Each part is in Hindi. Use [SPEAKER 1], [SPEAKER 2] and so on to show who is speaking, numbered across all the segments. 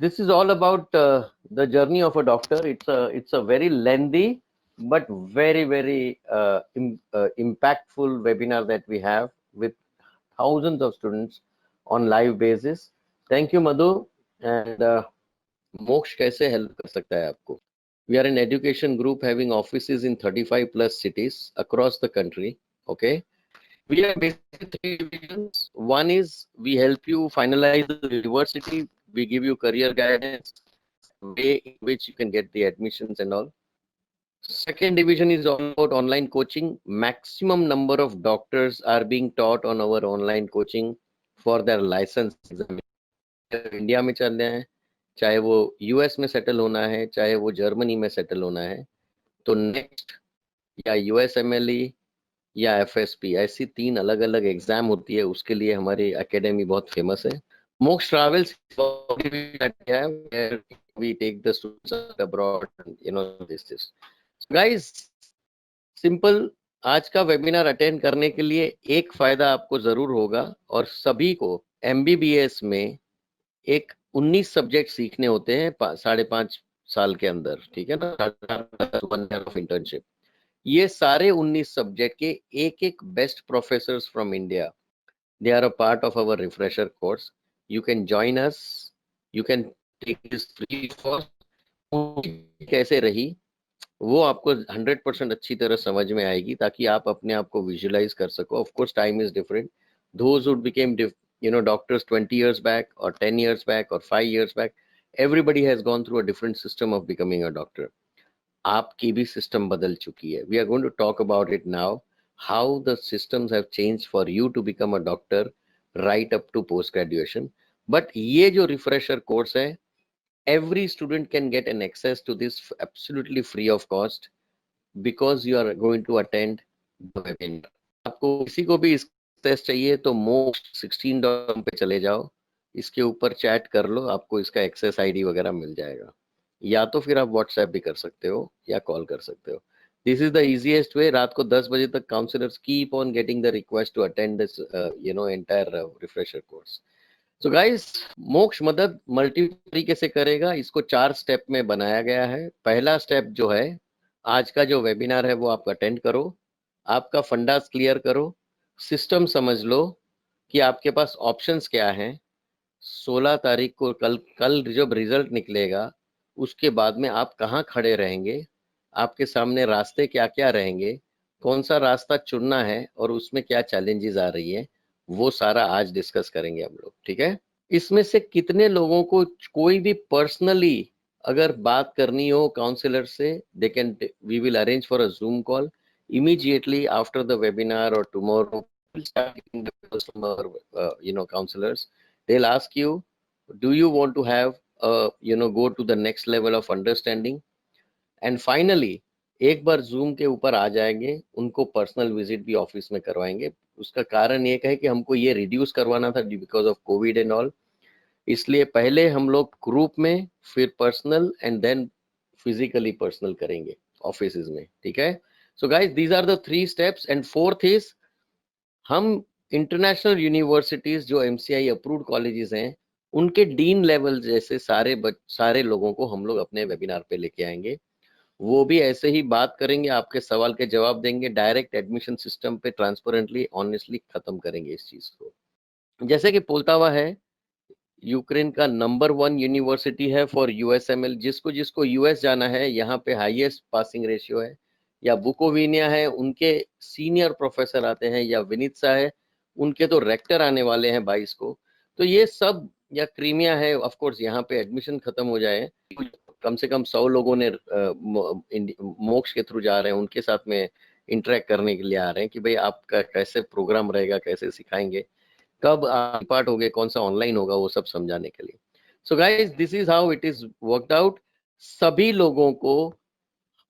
[SPEAKER 1] this is all about the journey of a doctor. It's a very lengthy but very impactful webinar that we have with thousands of students on live basis. Thank you, Madhu. And Moksh कैसे help कर सकता है आपको? We are an education group having offices in 35 plus cities across the country. Okay. We have basically three divisions. One is we help you finalize the university. We give you career guidance, way in which you can get the admissions and all. Second division is all about online coaching. Maximum number of doctors are being taught on our online coaching for their license exam. India में चल रहे हैं, चाहे वो यूएस में सेटल होना है, चाहे वो जर्मनी में सेटल होना है, तो नेक्स्ट या यूएसएमएलई या एफएसपी, ऐसी 3 अलग अलग एग्जाम होती है. उसके लिए हमारी एकेडमी बहुत फेमस है. मोक्ष travels we take the students abroad, this. Guys, simple, आज का वेबिनार अटेंड करने के लिए एक फायदा आपको जरूर होगा, और सभी को एमबीबीएस में एक 19 सब्जेक्ट सीखने होते हैं 5.5 साल के अंदर, ठीक है ना, 1 year ऑफ इंटर्नशिप. ये सारे 19 सब्जेक्ट के एक best professors from India, they are a part of our refresher course. You can join us, you can take this free for. कैसे रही वो आपको 100% अच्छी तरह समझ में आएगी, ताकि आप अपने आप को विजुअलाइज कर सको. Of course time is different. Those who became doctors 20 years back or 10 years back or 5 years back, everybody has gone through a different system of becoming a doctor. आपकी भी सिस्टम बदल चुकी है. We are going to talk about it now, how the systems have changed for you to become a doctor right up to post graduation. But ये जो refresher course है, every student can get an access to this absolutely free of cost, because you are going to attend the webinar. आपको किसी को भी इस टेस्ट चाहिए तो mox16.com पे चले जाओ, इसके ऊपर चैट कर लो, आपको इसका एक्सेस आईडी वगैरह मिल जाएगा. या तो फिर आप व्हाट्सएप भी कर सकते हो या कॉल कर सकते हो. This is the easiest way. रात को 10 बजे तक counsellors keep on getting the request to attend this entire refresher course. So guys, Moksh मदद मल्टी तरीके से करेगा. इसको 4 स्टेप में बनाया गया है. पहला स्टेप जो है, आज का जो वेबिनार है वो आप अटेंड करो, आपका फंडास क्लियर करो, सिस्टम समझ लो कि आपके पास ऑप्शंस क्या हैं. 16 तारीख को कल जब रिजल्ट निकलेगा, उसके बाद में आप कहाँ खड़े रहेंगे, आपके सामने रास्ते क्या क्या रहेंगे, कौन सा रास्ता चुनना है और उसमें क्या चैलेंजेस आ रही है, वो सारा आज डिस्कस करेंगे हम लोग. ठीक है. इसमें से कितने लोगों को कोई भी पर्सनली अगर बात करनी हो काउंसलर से, they can, we will arrange for a Zoom call immediately after the webinar or tomorrow. We'll start getting the customer, counselors. They'll ask you, do you want to have go to the next level of understanding. And finally, एक बार जूम के ऊपर आ जाएंगे, उनको पर्सनल विजिट भी ऑफिस में करवाएंगे. उसका कारण ये है कि हमको ये रिड्यूस करवाना था because of COVID and all. इसलिए पहले हम लोग ग्रुप में, फिर personal, and then physically personal करेंगे ऑफिस में. ठीक है. So guys, these are the 3 steps. And fourth is, हम इंटरनेशनल यूनिवर्सिटीज जो एमसीआई अप्रूव्ड कॉलेजेस हैं, उनके डीन लेवल जैसे सारे लोगों को हम लोग अपने वेबिनार पे लेके आएंगे. वो भी ऐसे ही बात करेंगे, आपके सवाल के जवाब देंगे, डायरेक्ट एडमिशन सिस्टम पे ट्रांसपेरेंटली ऑनेस्टली खत्म करेंगे इस चीज को. जैसे कि पोल्टावा है, यूक्रेन का नंबर 1 यूनिवर्सिटी है फॉर यूएसएमएल. जिसको यूएस जाना है, यहाँ पे हाईएस्ट पासिंग रेशियो है. या बुकोविनिया है, उनके सीनियर प्रोफेसर आते हैं. या विनित्सा है, उनके तो रेक्टर आने वाले हैं 22 को. तो ये सब, या क्रीमिया है, ऑफ कोर्स यहाँ पे एडमिशन खत्म हो जाए, कम से कम 100 लोगों ने मोक्ष के थ्रू जा रहे हैं, उनके साथ में इंटरेक्ट करने के लिए आ रहे हैं कि भाई आपका कैसे प्रोग्राम रहेगा, कैसे सिखाएंगे, कब आप पार्ट होगे, कौन सा ऑनलाइन होगा, वो सब समझाने के लिए. सो guys, this is how it is worked out. सभी लोगों को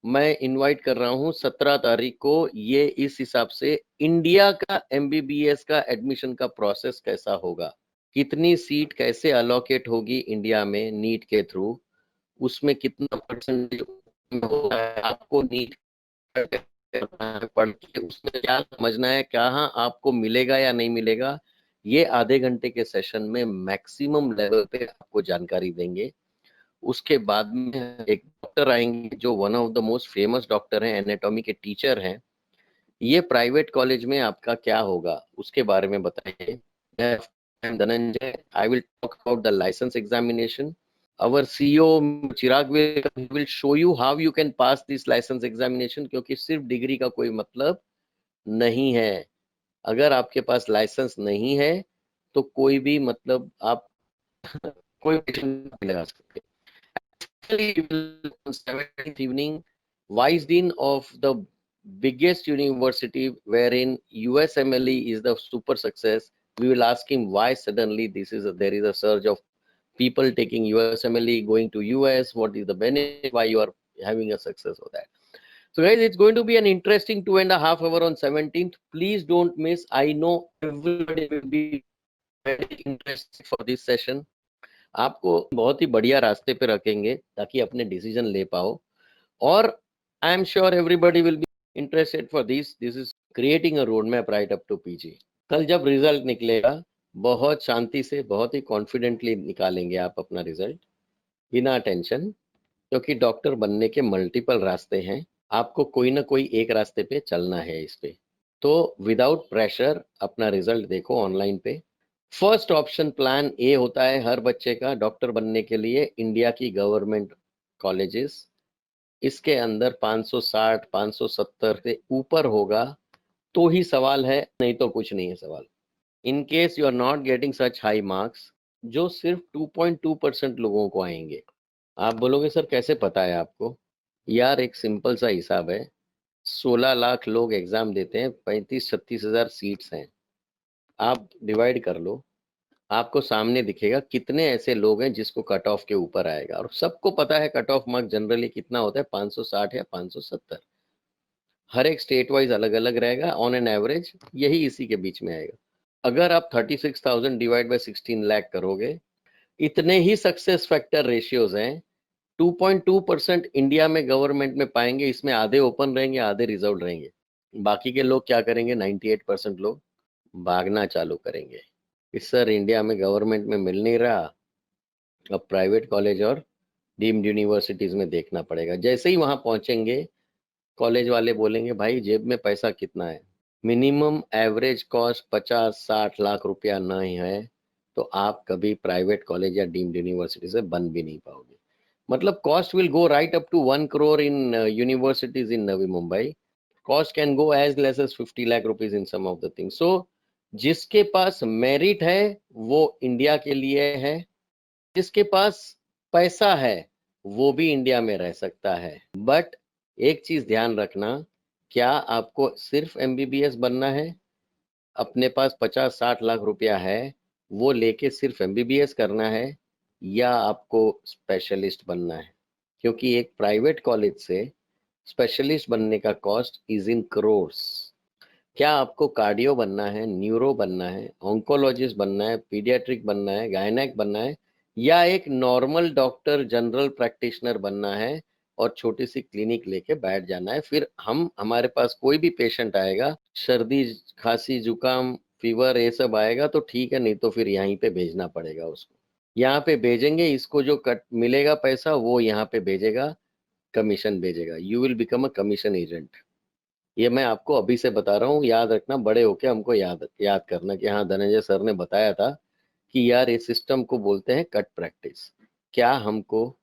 [SPEAKER 1] मैं इनवाइट कर रहा हूं 17 तारीख को. ये इस हिसाब से इंडिया का एमबीबीएस का एडमिशन का प्रोसेस कैसा होगा, कितनी सीट कैसे अलोकेट होगी इंडिया में नीट के थ्रू, उसमें कितना परसेंटेज होता है, आपको नीट पढ़ के उसमें क्या समझना है, कहाँ आपको मिलेगा या नहीं मिलेगा, ये आधे घंटे के सेशन में मैक्सिमम लेवल पे आपको जानकारी देंगे. उसके बाद में एक डॉक्टर आएंगे जो one of the most famous doctor हैं, एनाटॉमी के टीचर हैं। ये प्राइवेट कॉलेज में आपका क्या होगा उसके बारे में बताइए। Dhananjay, I will talk about the licence examination. Our CEO Chirag will show you how you can pass this license examination, क्योंकि सिर्फ डिग्री का कोई मतलब नहीं है। अगर आपके पास लाइसेंस नहीं है तो कोई भी मतलब आप कोई नहीं लगा सकते। On 17th evening, Vice Dean of the biggest university wherein USMLE is the super success, we will ask him why suddenly there is a surge of people taking USMLE, going to US, what is the benefit, why you are having a success of that. So guys, it's going to be an interesting 2.5 hours on 17th. Please don't miss. I know everybody will be very interested for this session. आपको बहुत ही बढ़िया रास्ते पे रखेंगे ताकि अपने डिसीजन ले पाओ। और I am sure everybody will be interested for this is creating a road map right up to PG. कल जब रिजल्ट निकलेगा बहुत शांति से, बहुत ही कॉन्फिडेंटली निकालेंगे आप अपना रिजल्ट, बिना टेंशन, क्योंकि डॉक्टर बनने के मल्टीपल रास्ते हैं। आपको कोई ना कोई एक रास्ते पे चलना है इस पे। तो विदाउट प्रेशर अपना रिजल्ट देखो ऑनलाइन पे। फर्स्ट ऑप्शन प्लान ए होता है हर बच्चे का डॉक्टर बनने के लिए, इंडिया की गवर्नमेंट कॉलेजेस। इसके अंदर 560 570 से ऊपर होगा तो ही सवाल है, नहीं तो कुछ नहीं है सवाल। In case you are not getting such high marks, जो सिर्फ 2.2% लोगों को आएंगे। आप बोलोगे सर कैसे पता है आपको? यार एक सिंपल सा हिसाब है, 16 लाख लोग एग्जाम देते हैं, 35-36 हजार सीट्स हैं। आप डिवाइड कर लो, आपको सामने दिखेगा कितने ऐसे लोग हैं जिसको कट ऑफ के ऊपर आएगा। और सबको पता है कट ऑफ मार्क जनरली कितना होता है, 560 या 570। हर एक स्टेट वाइज अलग अलग रहेगा, ऑन एन एवरेज यही इसी के बीच में आएगा। अगर आप 36,000 डिवाइड बाय 16 लाख करोगे, इतने ही सक्सेस फैक्टर रेशियोज हैं। 2.2% इंडिया में गवर्नमेंट में पाएंगे, इसमें आधे ओपन रहेंगे, आधे रिजर्व रहेंगे। बाकी के लोग क्या करेंगे? 98% लोग भागना चालू करेंगे कि सर इंडिया में गवर्नमेंट में मिल नहीं रहा, अब प्राइवेट कॉलेज और डीम्ड यूनिवर्सिटीज में देखना पड़ेगा। जैसे ही वहां पहुंचेंगे, कॉलेज वाले बोलेंगे भाई जेब में पैसा कितना है। मिनिमम एवरेज कॉस्ट 50-60 लाख रुपया नहीं है तो आप कभी प्राइवेट कॉलेज या डीम्ड यूनिवर्सिटी से बन भी नहीं पाओगे। मतलब cost will go right up to 1 crore in universities in Navi Mumbai. Cost can go as less as 50 lakh rupees in some of the things. So जिसके पास मेरिट है वो इंडिया के लिए है, जिसके पास पैसा है वो भी इंडिया में रह सकता है। बट एक चीज ध्यान रखना, क्या आपको सिर्फ एमबीबीएस बनना है? अपने पास 50-60 लाख रुपया है, वो लेके सिर्फ एमबीबीएस करना है, या आपको स्पेशलिस्ट बनना है? क्योंकि एक प्राइवेट कॉलेज से स्पेशलिस्ट बनने का कॉस्ट इज इन करोर्स। क्या आपको कार्डियो बनना है, न्यूरो बनना है, ऑन्कोलॉजिस्ट बनना है, पीडियाट्रिक बनना है, गायनेक बनना है, या एक नॉर्मल डॉक्टर जनरल प्रैक्टिशनर बनना है और छोटी सी क्लिनिक लेके बैठ जाना है? फिर हमारे पास कोई भी पेशेंट आएगा, सर्दी खांसी जुकाम फीवर ये सब आएगा तो ठीक है, नहीं तो फिर यहीं पे भेजना पड़ेगा उसको। यहाँ पे भेजेंगे, इसको जो कट मिलेगा पैसा वो यहाँ पे भेजेगा, कमीशन भेजेगा। You will become a commission agent. ये मैं आपको अभी से बता रहा हूँ, याद रखना, बड़े होके हमको याद याद करना कि हाँ धनंजय सर ने बताया था कि यार इस सिस्टम को बोलते हैं कट प्रैक्टिस। क्या हमको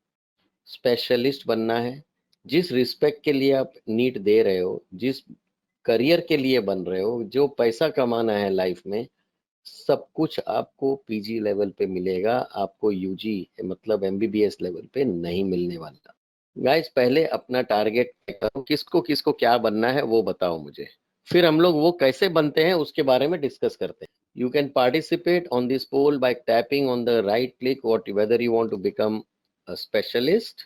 [SPEAKER 1] स्पेशलिस्ट बनना है? जिस रिस्पेक्ट के लिए आप नीट दे रहे हो, जिस करियर के लिए बन रहे हो, जो पैसा कमाना है लाइफ में, सब कुछ आपको पीजी लेवल पे मिलेगा, आपको यूजी मतलब एमबीबीएस लेवल पे नहीं मिलने वाला। गाइस पहले अपना टारगेट करो, किसको किसको क्या बनना है वो बताओ मुझे, फिर हम लोग वो कैसे बनते हैं उसके बारे में डिस्कस करते हैं। You can participate on this poll by tapping on the right click what whether you want to become a specialist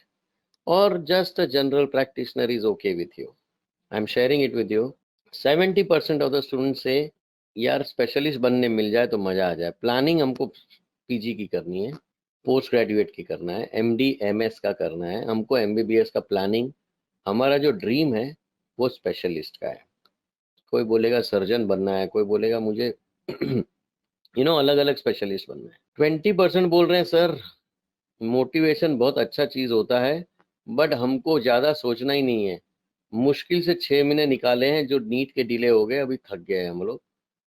[SPEAKER 1] or just a general practitioner is okay with you. I am sharing it with you. 70% of the student से यार स्पेशलिस्ट बनने मिल जाए तो मजा आ जाए। प्लानिंग हमको पीजी की करनी है, पोस्ट ग्रेजुएट की करना है, एमडी एमएस का करना है, हमको एमबीबीएस का प्लानिंग। हमारा जो ड्रीम है वो स्पेशलिस्ट का है। कोई बोलेगा सर्जन बनना है, कोई बोलेगा मुझे अलग अलग स्पेशलिस्ट बनना है। 20% बोल रहे हैं सर मोटिवेशन बहुत अच्छा चीज होता है, बट हमको ज्यादा सोचना ही नहीं है। मुश्किल से 6 महीने निकाले हैं जो नीट के डिले हो गए, अभी थक गए हैं हम लोग।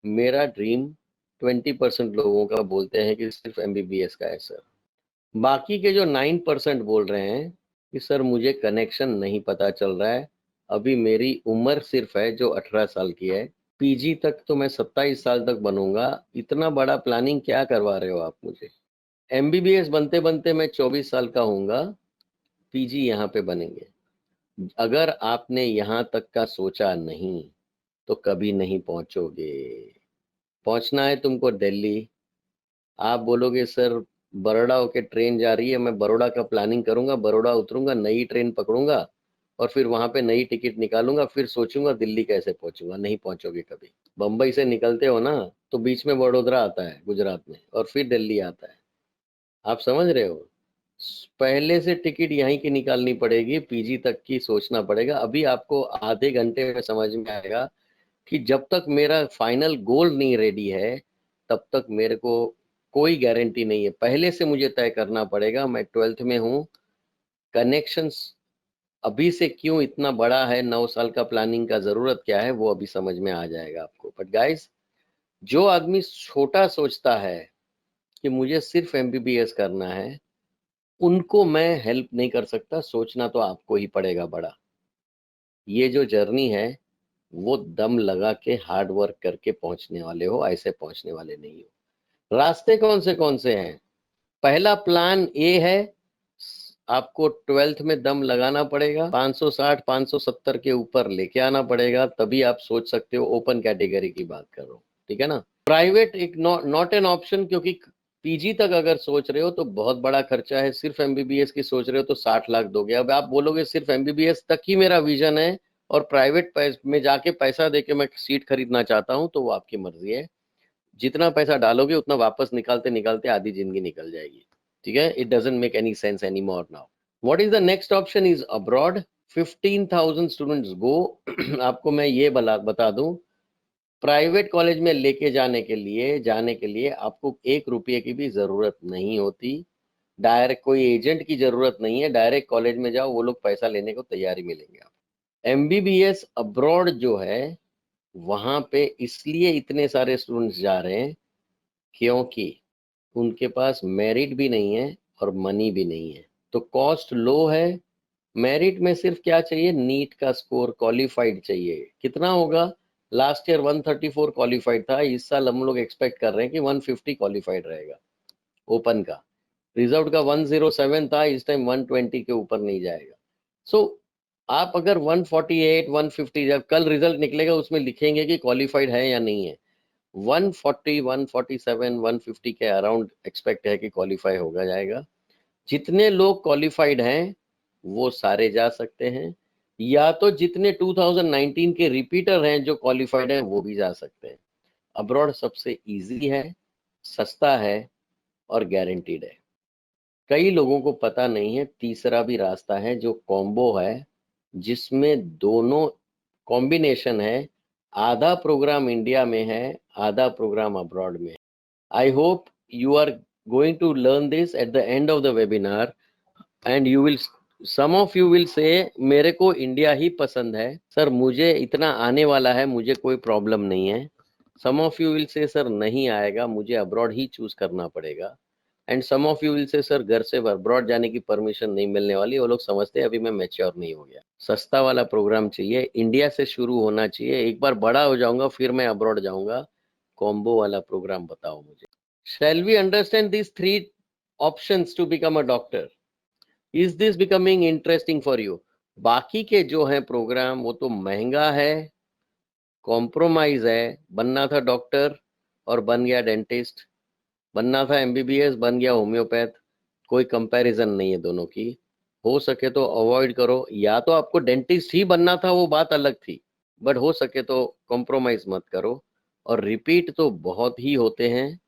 [SPEAKER 1] मेरा ड्रीम 20% लोगों का बोलते हैं कि सिर्फ एमबीबीएस का है सर। बाकी के जो 9% बोल रहे हैं कि सर मुझे कनेक्शन नहीं पता चल रहा है, अभी मेरी उम्र सिर्फ है जो 18 साल की है, पीजी तक तो मैं 27 साल तक बनूंगा, इतना बड़ा प्लानिंग क्या करवा रहे हो आप मुझे। एमबीबीएस बनते बनते मैं 24 साल का हूँगा, पीजी यहाँ पे बनेंगे। अगर आपने यहाँ तक का सोचा नहीं तो कभी नहीं पहुंचोगे। पहुंचना है तुमको दिल्ली, आप बोलोगे सर बड़ौदा होके ट्रेन जा रही है, मैं बड़ौदा का प्लानिंग करूंगा, बड़ौदा उतरूंगा, नई ट्रेन पकड़ूंगा और फिर वहां पे नई टिकट निकालूंगा, फिर सोचूंगा दिल्ली कैसे पहुंचूंगा। नहीं पहुंचोगे कभी। बम्बई से निकलते हो ना तो बीच में वडोदरा आता है गुजरात में, और फिर दिल्ली आता है। आप समझ रहे हो। पहले से टिकट यहीं की निकालनी पड़ेगी, पीजी तक की सोचना पड़ेगा। अभी आपको आधे घंटे में समझ में आएगा कि जब तक मेरा फाइनल गोल नहीं रेडी है तब तक मेरे को कोई गारंटी नहीं है। पहले से मुझे तय करना पड़ेगा। मैं 12th में हूँ, कनेक्शंस अभी से क्यों इतना बड़ा है, 9 साल का प्लानिंग का जरूरत क्या है, वो अभी समझ में आ जाएगा आपको। बट गाइस, जो आदमी छोटा सोचता है कि मुझे सिर्फ एमबीबीएस करना है, उनको मैं हेल्प नहीं कर सकता। सोचना तो आपको ही पड़ेगा बड़ा। ये जो जर्नी है वो दम लगा के हार्ड वर्क करके पहुंचने वाले हो, ऐसे पहुंचने वाले नहीं हो। रास्ते कौन से हैं। पहला प्लान ए है, आपको 12th में दम लगाना पड़ेगा, 560 570 के ऊपर लेके आना पड़ेगा, तभी आप सोच सकते हो। ओपन कैटेगरी की बात कर रहा हूँ, ठीक है ना। प्राइवेट एक नॉट एन ऑप्शन, क्योंकि पीजी तक अगर सोच रहे हो तो बहुत बड़ा खर्चा है। सिर्फ एमबीबीएस की सोच रहे हो तो 60 लाख दोगे। अब आप बोलोगे सिर्फ एमबीबीएस तक ही मेरा विजन है और प्राइवेट में जाके पैसा देके मैं सीट खरीदना चाहता हूँ, तो वो आपकी मर्जी है। जितना पैसा डालोगे उतना वापस निकालते निकालते आधी जिंदगी निकल जाएगी, ठीक है। It doesn't make any sense any more now. What is the next option is abroad. 15,000 students go. आपको मैं ये बता दूं, प्राइवेट कॉलेज में लेके जाने के लिए आपको 1 रुपये की भी जरूरत नहीं होती। डायरेक्ट कोई एजेंट की जरूरत नहीं है, डायरेक्ट कॉलेज में जाओ, वो लोग पैसा लेने को तैयारी मिलेंगे आप। एमबीबीएस अब्रॉड जो है, वहां पे इसलिए इतने सारे स्टूडेंट्स जा रहे हैं क्योंकि उनके पास मेरिट भी नहीं है और मनी भी नहीं है, तो कॉस्ट लो है। मेरिट में सिर्फ क्या चाहिए, नीट का स्कोर, क्वालिफाइड चाहिए। कितना होगा, लास्ट ईयर 134 क्वालिफाइड था, इस साल हम लोग एक्सपेक्ट कर रहे हैं कि 150 क्वालिफाइड रहेगा। ओपन का रिजर्व का 107 था, इस टाइम 120 के ऊपर नहीं जाएगा। सो आप अगर 148 150, जब कल रिजल्ट निकलेगा उसमें लिखेंगे कि क्वालिफाइड है या नहीं है। 140 147 150 के अराउंड एक्सपेक्ट है कि क्वालिफाई होगा जाएगा। जितने लोग क्वालिफाइड हैं वो सारे जा सकते हैं, या तो जितने 2019 के रिपीटर हैं जो क्वालिफाइड हैं वो भी जा सकते हैं। अब्रॉड सबसे इजी है, सस्ता है और गारंटीड है। कई लोगों को पता नहीं है, तीसरा भी रास्ता है जो कॉम्बो है, जिसमें दोनों कॉम्बिनेशन है। आधा प्रोग्राम इंडिया में है, आधा प्रोग्राम अब्रॉड में है। I hope you are going to learn this at the end of the webinar, and you will, some of you will say मेरे को इंडिया ही पसंद है सर, मुझे इतना आने वाला है, मुझे कोई प्रॉब्लम नहीं है। some of you will say sir नहीं आएगा, मुझे अब्रॉड ही चूज करना पड़ेगा। And some of you will say sir घर से अब्रॉड जाने की परमिशन नहीं मिलने वाली। वो लोग समझते हैं अभी मैं मैच्योर नहीं हो गया। सस्ता वाला प्रोग्राम चाहिए, इंडिया से शुरू होना चाहिए, एक बार बड़ा हो जाऊंगा फिर मैं अब्रॉड जाऊंगा। कॉम्बो वाला प्रोग्राम बताओ मुझे। Shall we understand these three options to become a doctor? Is this becoming interesting for you? बाकी के जो है प्रोग्राम वो तो महंगा है, कॉम्प्रोमाइज है। बनना था डॉक्टर और बन गया डेंटिस्ट, बनना था एमबीबीएस बन गया होम्योपैथ। कोई कंपैरिजन नहीं है दोनों की। हो सके तो अवॉइड करो, या तो आपको डेंटिस्ट ही बनना था वो बात अलग थी, बट हो सके तो कॉम्प्रोमाइज मत करो। और रिपीट तो बहुत ही होते हैं,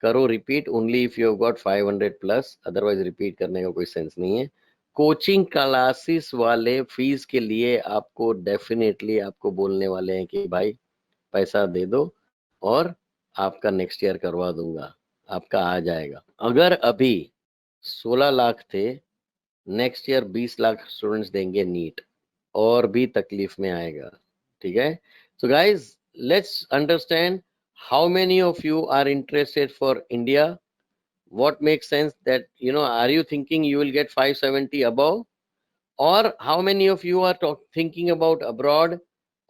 [SPEAKER 1] करो repeat only if you have got 500 plus, otherwise repeat करने का कोई सेंस नहीं है। कोचिंग क्लासेस वाले फीस के लिए आपको डेफिनेटली आपको बोलने वाले हैं कि भाई पैसा दे दो और आपका नेक्स्ट ईयर करवा दूंगा, आपका आ जाएगा। अगर अभी 16 लाख थे, नेक्स्ट ईयर 20 लाख स्टूडेंट्स देंगे नीट, और भी तकलीफ में आएगा। ठीक है, so guys let's understand how many of you are interested for India, what makes sense that, are you thinking you will get 570 above, or how many of you are thinking about abroad,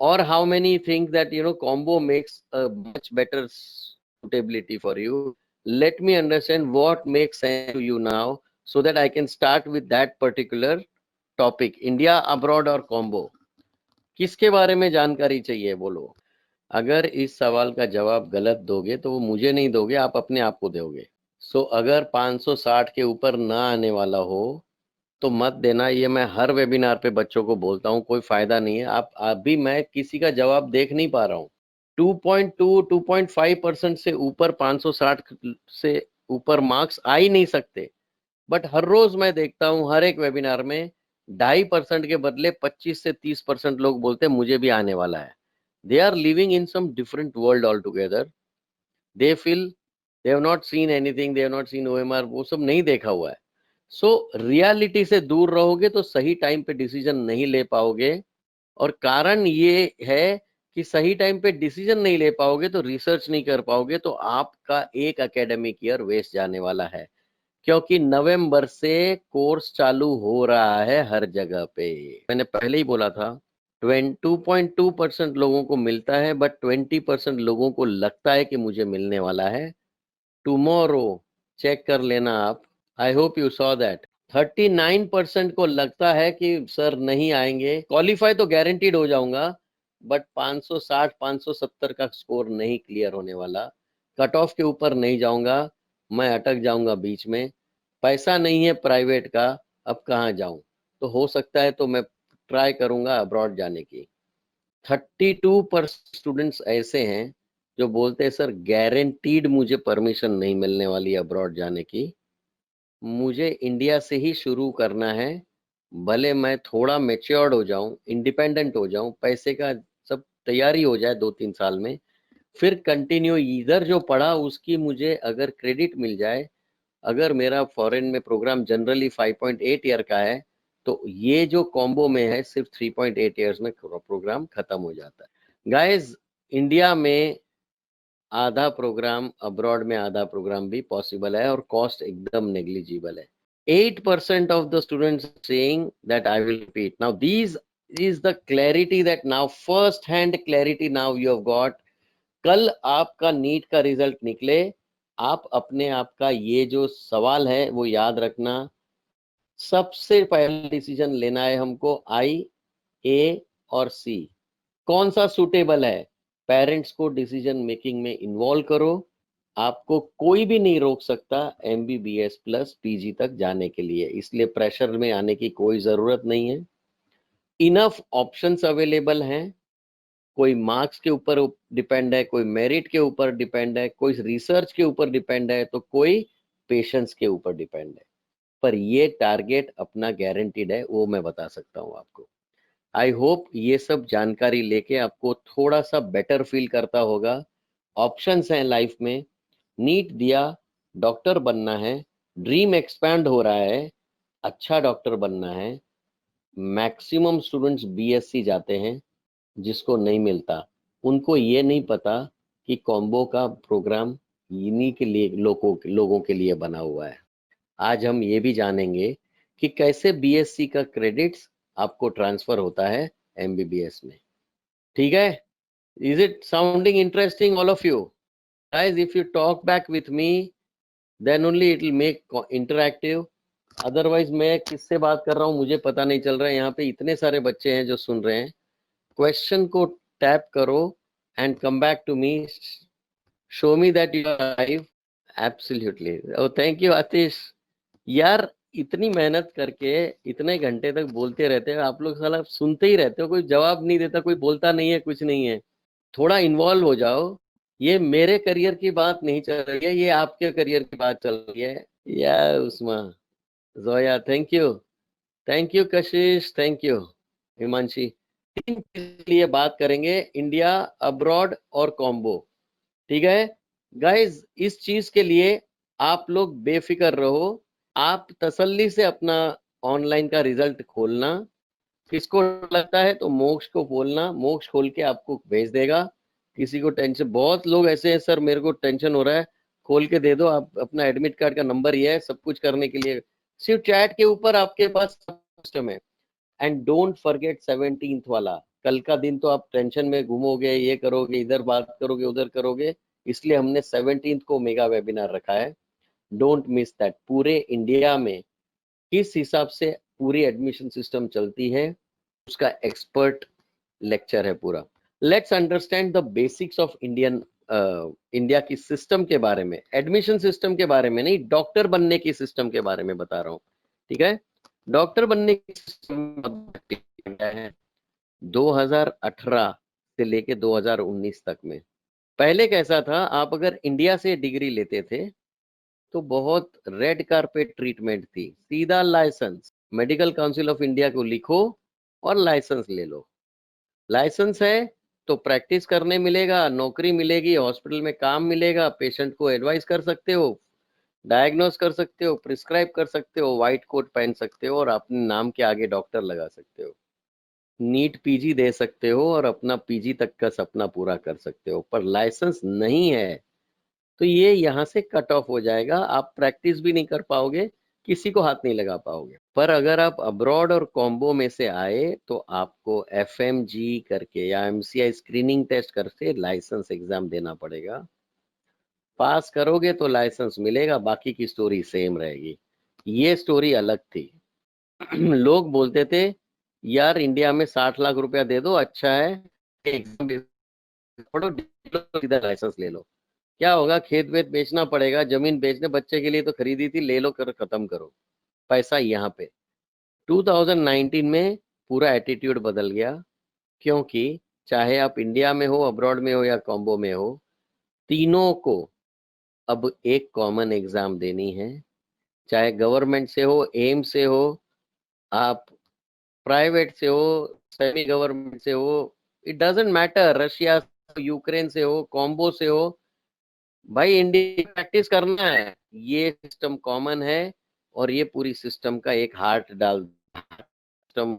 [SPEAKER 1] or how many think that combo makes a much better suitability for you. Let me understand what makes sense to you now, so that I can start with that particular topic, India, abroad or combo. किसके बारे में जानकारी चाहिए बोलो? अगर इस सवाल का जवाब गलत दोगे तो वो मुझे नहीं दोगे, आप अपने आप को दोगे। सो अगर 560 के ऊपर ना आने वाला हो तो मत देना, ये मैं हर वेबिनार पे बच्चों को बोलता हूँ, कोई फायदा नहीं है। आप अभी मैं किसी का जवाब देख नहीं पा रहा हूँ। 2.2 2.5% से ऊपर 560 से ऊपर मार्क्स आ ही नहीं सकते, बट हर रोज मैं देखता हूँ हर एक वेबिनार में 2.5% के बदले 25 से 30% लोग बोलते हैं मुझे भी आने वाला है। They are living in some different world all together. They feel they have not seen anything, they have not seen OMR, वो सब नहीं देखा हुआ है। सो रियलिटी से दूर रहोगे तो सही टाइम पे डिसीजन नहीं ले पाओगे, और कारण ये है कि सही टाइम पे डिसीजन नहीं ले पाओगे तो रिसर्च नहीं कर पाओगे, तो आपका एक एकेडमिक ईयर वेस्ट जाने वाला है, क्योंकि नवंबर से कोर्स चालू हो रहा है हर जगह पे। मैंने पहले ही बोला था 2.2% लोगों को मिलता है, बट 20% लोगों को लगता है कि मुझे मिलने वाला है। टुमारो चेक कर लेना आप, I hope you saw that. 39% को लगता है कि सर नहीं आएंगे, क्वालिफाई तो गारंटीड हो जाऊंगा, बट 560 570 का स्कोर नहीं क्लियर होने वाला, कट ऑफ के ऊपर नहीं जाऊंगा, मैं अटक जाऊंगा बीच में, पैसा नहीं है प्राइवेट का, अब कहाँ जाऊं? तो हो सकता है तो मैं ट्राई करूंगा अब्रॉड जाने की। 32% स्टूडेंट्स ऐसे हैं जो बोलते हैं सर गारंटीड मुझे परमिशन नहीं मिलने वाली अब्रॉड जाने की, मुझे इंडिया से ही शुरू करना है, भले मैं थोड़ा मेच्योर्ड हो जाऊं, इंडिपेंडेंट हो जाऊं, पैसे का सब तैयारी हो जाए 2-3 साल में, फिर कंटिन्यू इधर जो पढ़ा उसकी मुझे अगर क्रेडिट मिल जाए। अगर मेरा फॉरेन में प्रोग्राम जनरली 5.8 ईयर का है, तो ये जो कॉम्बो में है सिर्फ 3.8 ईयर्स में प्रोग्राम खत्म हो जाता है। गाइस, इंडिया में आधा प्रोग्राम, अब्रॉड में आधा प्रोग्राम भी पॉसिबल है, और कॉस्ट एकदम नेग्लिजिबल है। 8% of the students saying that I will repeat. Now these is the clarity that now first hand clarity now you have got. कल आपका नीट का रिजल्ट निकले, आप अपने आप का ये जो सवाल है वो याद रखना। सबसे पहले डिसीजन लेना है हमको, आई, ए और सी, कौन सा सूटेबल है। पेरेंट्स को डिसीजन मेकिंग में इन्वॉल्व करो, आपको कोई भी नहीं रोक सकता एमबीबीएस प्लस पीजी तक जाने के लिए, इसलिए प्रेशर में आने की कोई जरूरत नहीं है। इनफ ऑप्शंस अवेलेबल हैं, कोई मार्क्स के ऊपर डिपेंड है, कोई मेरिट के ऊपर डिपेंड है, कोई रिसर्च के ऊपर डिपेंड है, तो कोई पेशेंस के ऊपर डिपेंड है, पर ये टारगेट अपना गारंटीड है, वो मैं बता सकता हूँ आपको। आई होप ये सब जानकारी लेके आपको थोड़ा सा बेटर फील करता होगा। ऑप्शंस हैं लाइफ में, नीट दिया, डॉक्टर बनना है, ड्रीम एक्सपैंड हो रहा है, अच्छा डॉक्टर बनना है। मैक्सिमम स्टूडेंट्स बीएससी जाते हैं, जिसको नहीं मिलता उनको ये नहीं पता कि कॉम्बो का प्रोग्राम इन्हीं के लिए, लोगों के लिए बना हुआ है। आज हम ये भी जानेंगे कि कैसे बीएससी का क्रेडिट्स आपको ट्रांसफर होता है एमबीबीएस में। ठीक है, is it sounding interesting all of you? Guys, if you talk back with me then only it will make interactive, otherwise मैं किससे बात कर रहा हूँ मुझे पता नहीं चल रहा है। यहाँ पे इतने सारे बच्चे हैं जो सुन रहे हैं। क्वेश्चन को टैप करो and come back to me, show me that you are live. Absolutely, oh thank you Atish. यार इतनी मेहनत करके इतने घंटे तक बोलते रहते हो आप लोग, साला सुनते ही रहते हो, कोई जवाब नहीं देता, कोई बोलता नहीं है, कुछ नहीं है। थोड़ा इन्वॉल्व हो जाओ। ये मेरे करियर की बात नहीं चल रही है, ये आपके करियर की बात चल रही है। या उस्मा, Zoya, thank you Kashish, thank you Himanshi. तीन चीज के लिए बात करेंगे, इंडिया, अब्रॉड और कॉम्बो। ठीक है गाइज, इस चीज के लिए आप लोग बेफिक्र रहो, आप तसल्ली से अपना ऑनलाइन का रिजल्ट खोलना, किसको लगता है तो मोक्ष को बोलना, मोक्ष खोल के आपको भेज देगा। किसी को टेंशन, बहुत लोग ऐसे हैं सर मेरे को टेंशन हो रहा है, खोल के दे दो, आप अपना एडमिट कार्ड का नंबर ये है, सब कुछ करने के लिए सिर्फ चैट के ऊपर आपके पास सिस्टम है। एंड डोंट फॉरगेट 17th वाला, कल का दिन तो आप टेंशन में घूमोगे, ये करोगे, इधर बात करोगे, उधर करोगे, इसलिए हमने 17th को मेगा वेबिनार रखा है। Don't miss that. पूरे इंडिया में किस हिसाब से पूरी एडमिशन सिस्टम चलती है उसका एक्सपर्ट लेक्चर है पूरा। Let's understand the basics of India की सिस्टम के बारे में, एडमिशन सिस्टम के बारे में नहीं, डॉक्टर बनने की सिस्टम के बारे में बता रहा हूँ, ठीक है। डॉक्टर बनने की सिस्टम क्या है 2018 से लेके 2019 तक में। पहले कैसा था, आप अगर इंडिया से डिग्री लेते थे तो बहुत रेड कारपेट ट्रीटमेंट थी, सीधा licence, medical council of India को लिखो और लाइसेंस ले लो। लाइसेंस है तो प्रैक्टिस करने मिलेगा, नौकरी मिलेगी, हॉस्पिटल में काम मिलेगा, पेशेंट को एडवाइस कर सकते हो, डायग्नोस कर सकते हो, प्रिस्क्राइब कर सकते हो, व्हाइट कोट पहन सकते हो और अपने नाम के आगे डॉक्टर लगा सकते हो, नीट पीजी दे सकते हो और अपना पीजी तक का सपना पूरा कर सकते हो। पर लाइसेंस नहीं है तो ये यहाँ से कट ऑफ हो जाएगा, आप प्रैक्टिस भी नहीं कर पाओगे, किसी को हाथ नहीं लगा पाओगे। पर अगर आप अब्रॉड और कॉम्बो में से आए तो आपको एफएमजी करके या एमसीआई स्क्रीनिंग टेस्ट करके लाइसेंस एग्जाम देना पड़ेगा। पास करोगे तो लाइसेंस मिलेगा, बाकी की स्टोरी सेम रहेगी। ये स्टोरी अलग थी। लोग बोलते थे यार इंडिया में 60 लाख रुपया दे दो, अच्छा है, एग्जाम पढ़ो, सीधा लाइसेंस ले लो। क्या होगा, खेत वेत बेचना पड़ेगा, जमीन बेचने, बच्चे के लिए तो खरीदी थी, ले लो, कर खत्म करो, पैसा यहाँ पे। 2019 में पूरा एटीट्यूड बदल गया, क्योंकि चाहे आप इंडिया में हो, अब्रॉड में हो या कॉम्बो में हो, तीनों को अब एक कॉमन एग्जाम देनी है। चाहे गवर्नमेंट से हो, एम से हो, आप प्राइवेट से हो, सेमी गवर्नमेंट से हो, इट डजेंट मैटर, रशिया से, यूक्रेन से हो, कॉम्बो से हो, भाई इंडिया प्रैक्टिस करना है। ये सिस्टम कॉमन है और ये पूरी सिस्टम का एक हार्ट डाल system,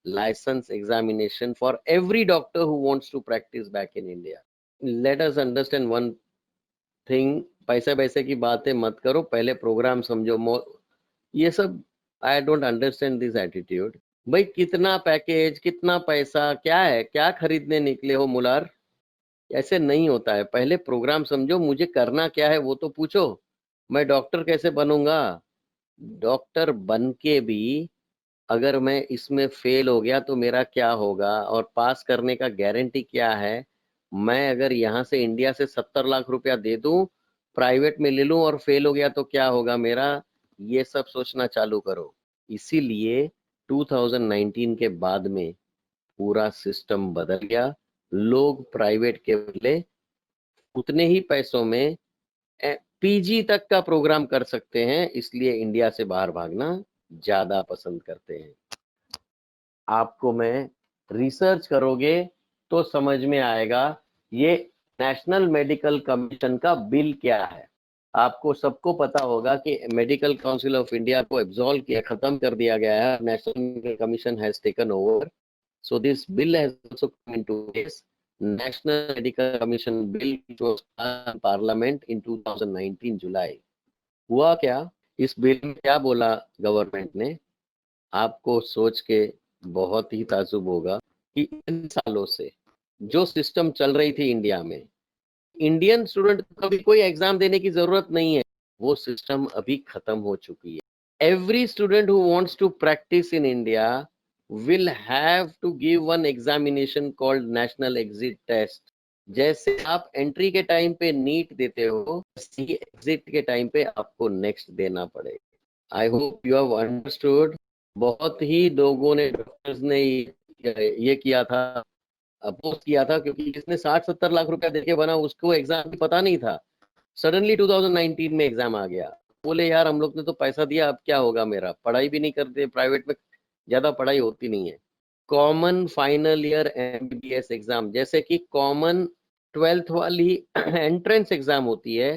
[SPEAKER 1] licence examination for every doctor who wants to practise back in India. Let us understand one thing, पैसे पैसे की बातें मत करो, पहले प्रोग्राम समझो। ये सब I don't understand this attitude. भाई कितना पैकेज, कितना पैसा, क्या है, क्या खरीदने निकले हो मुलार, ऐसे नहीं होता है। पहले प्रोग्राम समझो, मुझे करना क्या है वो तो पूछो, मैं डॉक्टर कैसे बनूंगा। डॉक्टर बन के भी अगर मैं इसमें फेल हो गया तो मेरा क्या होगा, और पास करने का गारंटी क्या है। मैं अगर यहाँ से इंडिया से 70 लाख रुपया दे दूं, प्राइवेट में ले लूं और फेल हो गया तो क्या होगा मेरा, ये सब सोचना चालू करो। इसीलिए 2019 के बाद में पूरा सिस्टम बदल गया। लोग प्राइवेट के बदले उतने ही पैसों में पीजी तक का प्रोग्राम कर सकते हैं, इसलिए इंडिया से बाहर भागना ज्यादा पसंद करते हैं। आपको मैं, रिसर्च करोगे तो समझ में आएगा ये नेशनल मेडिकल कमीशन का बिल क्या है। आपको सबको पता होगा कि मेडिकल काउंसिल ऑफ इंडिया को एब्सॉल्व किया, खत्म कर दिया गया है, national medical commission has taken over. So this bill has also come into place. National Medical Commission Bill which was passed in Parliament in 2019 July. हुआ क्या, इस बिल में क्या बोला गवर्नमेंट ने, आपको सोच के बहुत ही ताजुब होगा कि इन सालों से जो सिस्टम चल रही थी इंडिया में, इंडियन स्टूडेंट को कभी कोई एग्जाम देने की जरूरत नहीं है, वो सिस्टम अभी खत्म हो चुकी है। Every student who wants to practise in India will have to give one examination called national exit test. जैसे आप एंट्री के टाइम पे नीट देते हो, सी एग्जिट के टाइम पे आपको नेक्स्ट देना पड़ेगा। I hope you have understood. बहुत ही लोगों ने, डॉक्टर्स ने ये किया था, अपोज किया था, क्योंकि जिसने 60-70 लाख रुपया देके बना उसको एग्जाम पता नहीं था। सडनली 2019 में एग्जाम आ गया, बोले यार हम लोग ने तो पैसा दिया, अब क्या होगा मेरा, पढ़ाई भी नहीं करते, प्राइवेट में ज्यादा पढ़ाई होती नहीं है। Common final year MBBS exam, जैसे कि कॉमन 12th वाली एंट्रेंस एग्जाम होती है,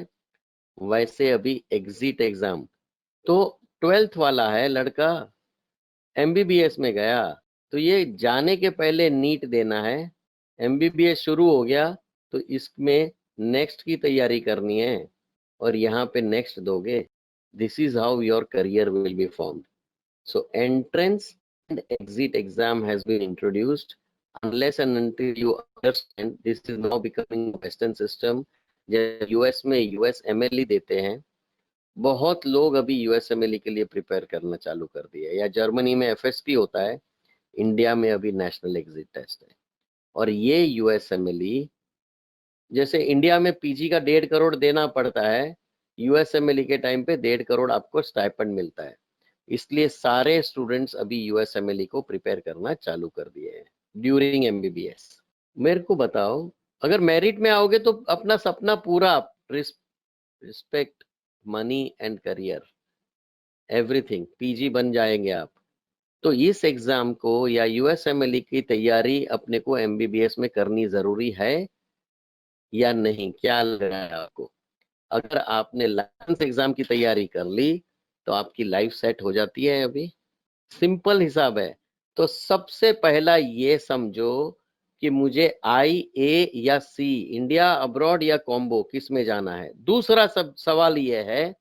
[SPEAKER 1] वैसे अभी एग्जिट एग्जाम तो 12th वाला है लड़का, एमबीबीएस में गया, तो ये जाने के पहले नीट देना है, एमबीबीएस शुरू हो गया तो इसमें नेक्स्ट की तैयारी करनी है और यहाँ पे नेक्स्ट दोगे. This is how your career will be formed. So entrance and exit exam has been introduced. Unless and until you understand, this is now becoming western system. जैसे यूएस में यूएसएमएलई देते हैं, बहुत लोग अभी यूएसएमएलई के लिए प्रिपेयर करना चालू कर दिया है, या जर्मनी में एफएसटी होता है, इंडिया में अभी नेशनल एग्जिट टेस्ट है. और ये यूएसएमएलई, जैसे इंडिया में पीजी का 1.5 करोड़ देना पड़ता है, यूएसएमएलई के टाइम पे 1.5 करोड़ आपको स्टाइपेंड मिलता है. इसलिए सारे स्टूडेंट्स अभी यूएसएमएलई को प्रिपेयर करना चालू कर दिए हैं ड्यूरिंग एमबीबीएस. मेरे को बताओ, अगर मेरिट में आओगे तो अपना सपना पूरा, respect, money and career, everything, PG बन जाएंगे आप. तो इस एग्जाम को या यूएसएमएलई की तैयारी अपने को एमबीबीएस में करनी जरूरी है या नहीं? क्या लग रहा है आपको? अगर आपने लाइसेंस एग्जाम की तैयारी कर ली तो आपकी लाइफ सेट हो जाती है. अभी सिंपल हिसाब है. तो सबसे पहला ये समझो कि मुझे आई, ए या सी, इंडिया, अब्रॉड या कॉम्बो, किस में जाना है. दूसरा सब सवाल ये है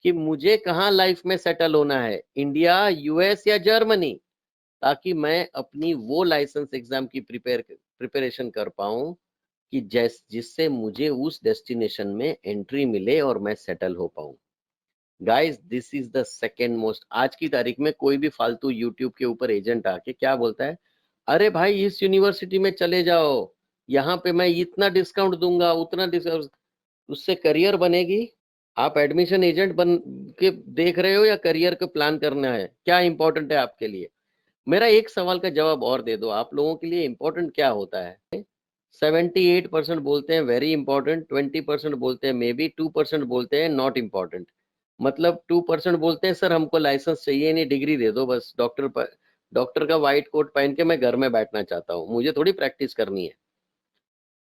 [SPEAKER 1] कि मुझे कहाँ लाइफ में सेटल होना है, इंडिया, यूएस या जर्मनी, ताकि मैं अपनी वो लाइसेंस एग्जाम की प्रिपरेशन कर पाऊं कि जिससे मुझे उस डेस्टिनेशन में एंट्री मिले और मैं सेटल हो पाऊं. Guys, this is the second most. आज की तारीख में कोई भी फालतू यूट्यूब के ऊपर एजेंट आके क्या बोलता है, अरे भाई इस यूनिवर्सिटी में चले जाओ, यहाँ पे मैं इतना डिस्काउंट दूंगा, उतना डिस्काउंट, उससे करियर बनेगी? आप एडमिशन एजेंट बन के देख रहे हो या करियर को प्लान करना है? क्या इंपॉर्टेंट है आपके लिए? मेरा एक सवाल का जवाब और दे दो, आप लोगों के लिए इंपॉर्टेंट क्या होता है? 78% बोलते हैं वेरी इंपॉर्टेंट, 20% बोलते हैं मे बी, 2% बोलते हैं नॉट इंपॉर्टेंट. मतलब 2% बोलते हैं सर हमको लाइसेंस चाहिए नहीं, डिग्री दे दो बस, डॉक्टर का व्हाइट कोट पहन के मैं घर में बैठना चाहता हूँ, मुझे थोड़ी प्रैक्टिस करनी है.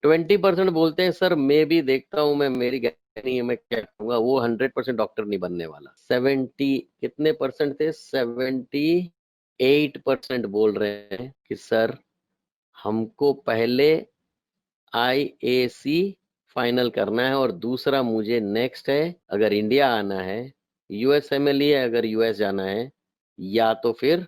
[SPEAKER 1] 20% बोलते हैं सर मैं भी देखता हूँ, मैं, मेरी गारंटी नहीं है, मैं क्या करूंगा, वो 100% डॉक्टर नहीं बनने वाला. 70 कितने परसेंट थे, 78% बोल रहे हैं कि सर हमको पहले IAC फाइनल करना है और दूसरा मुझे नेक्स्ट है, अगर इंडिया आना है, यूएसएमएलई है अगर यूएस जाना है, या तो फिर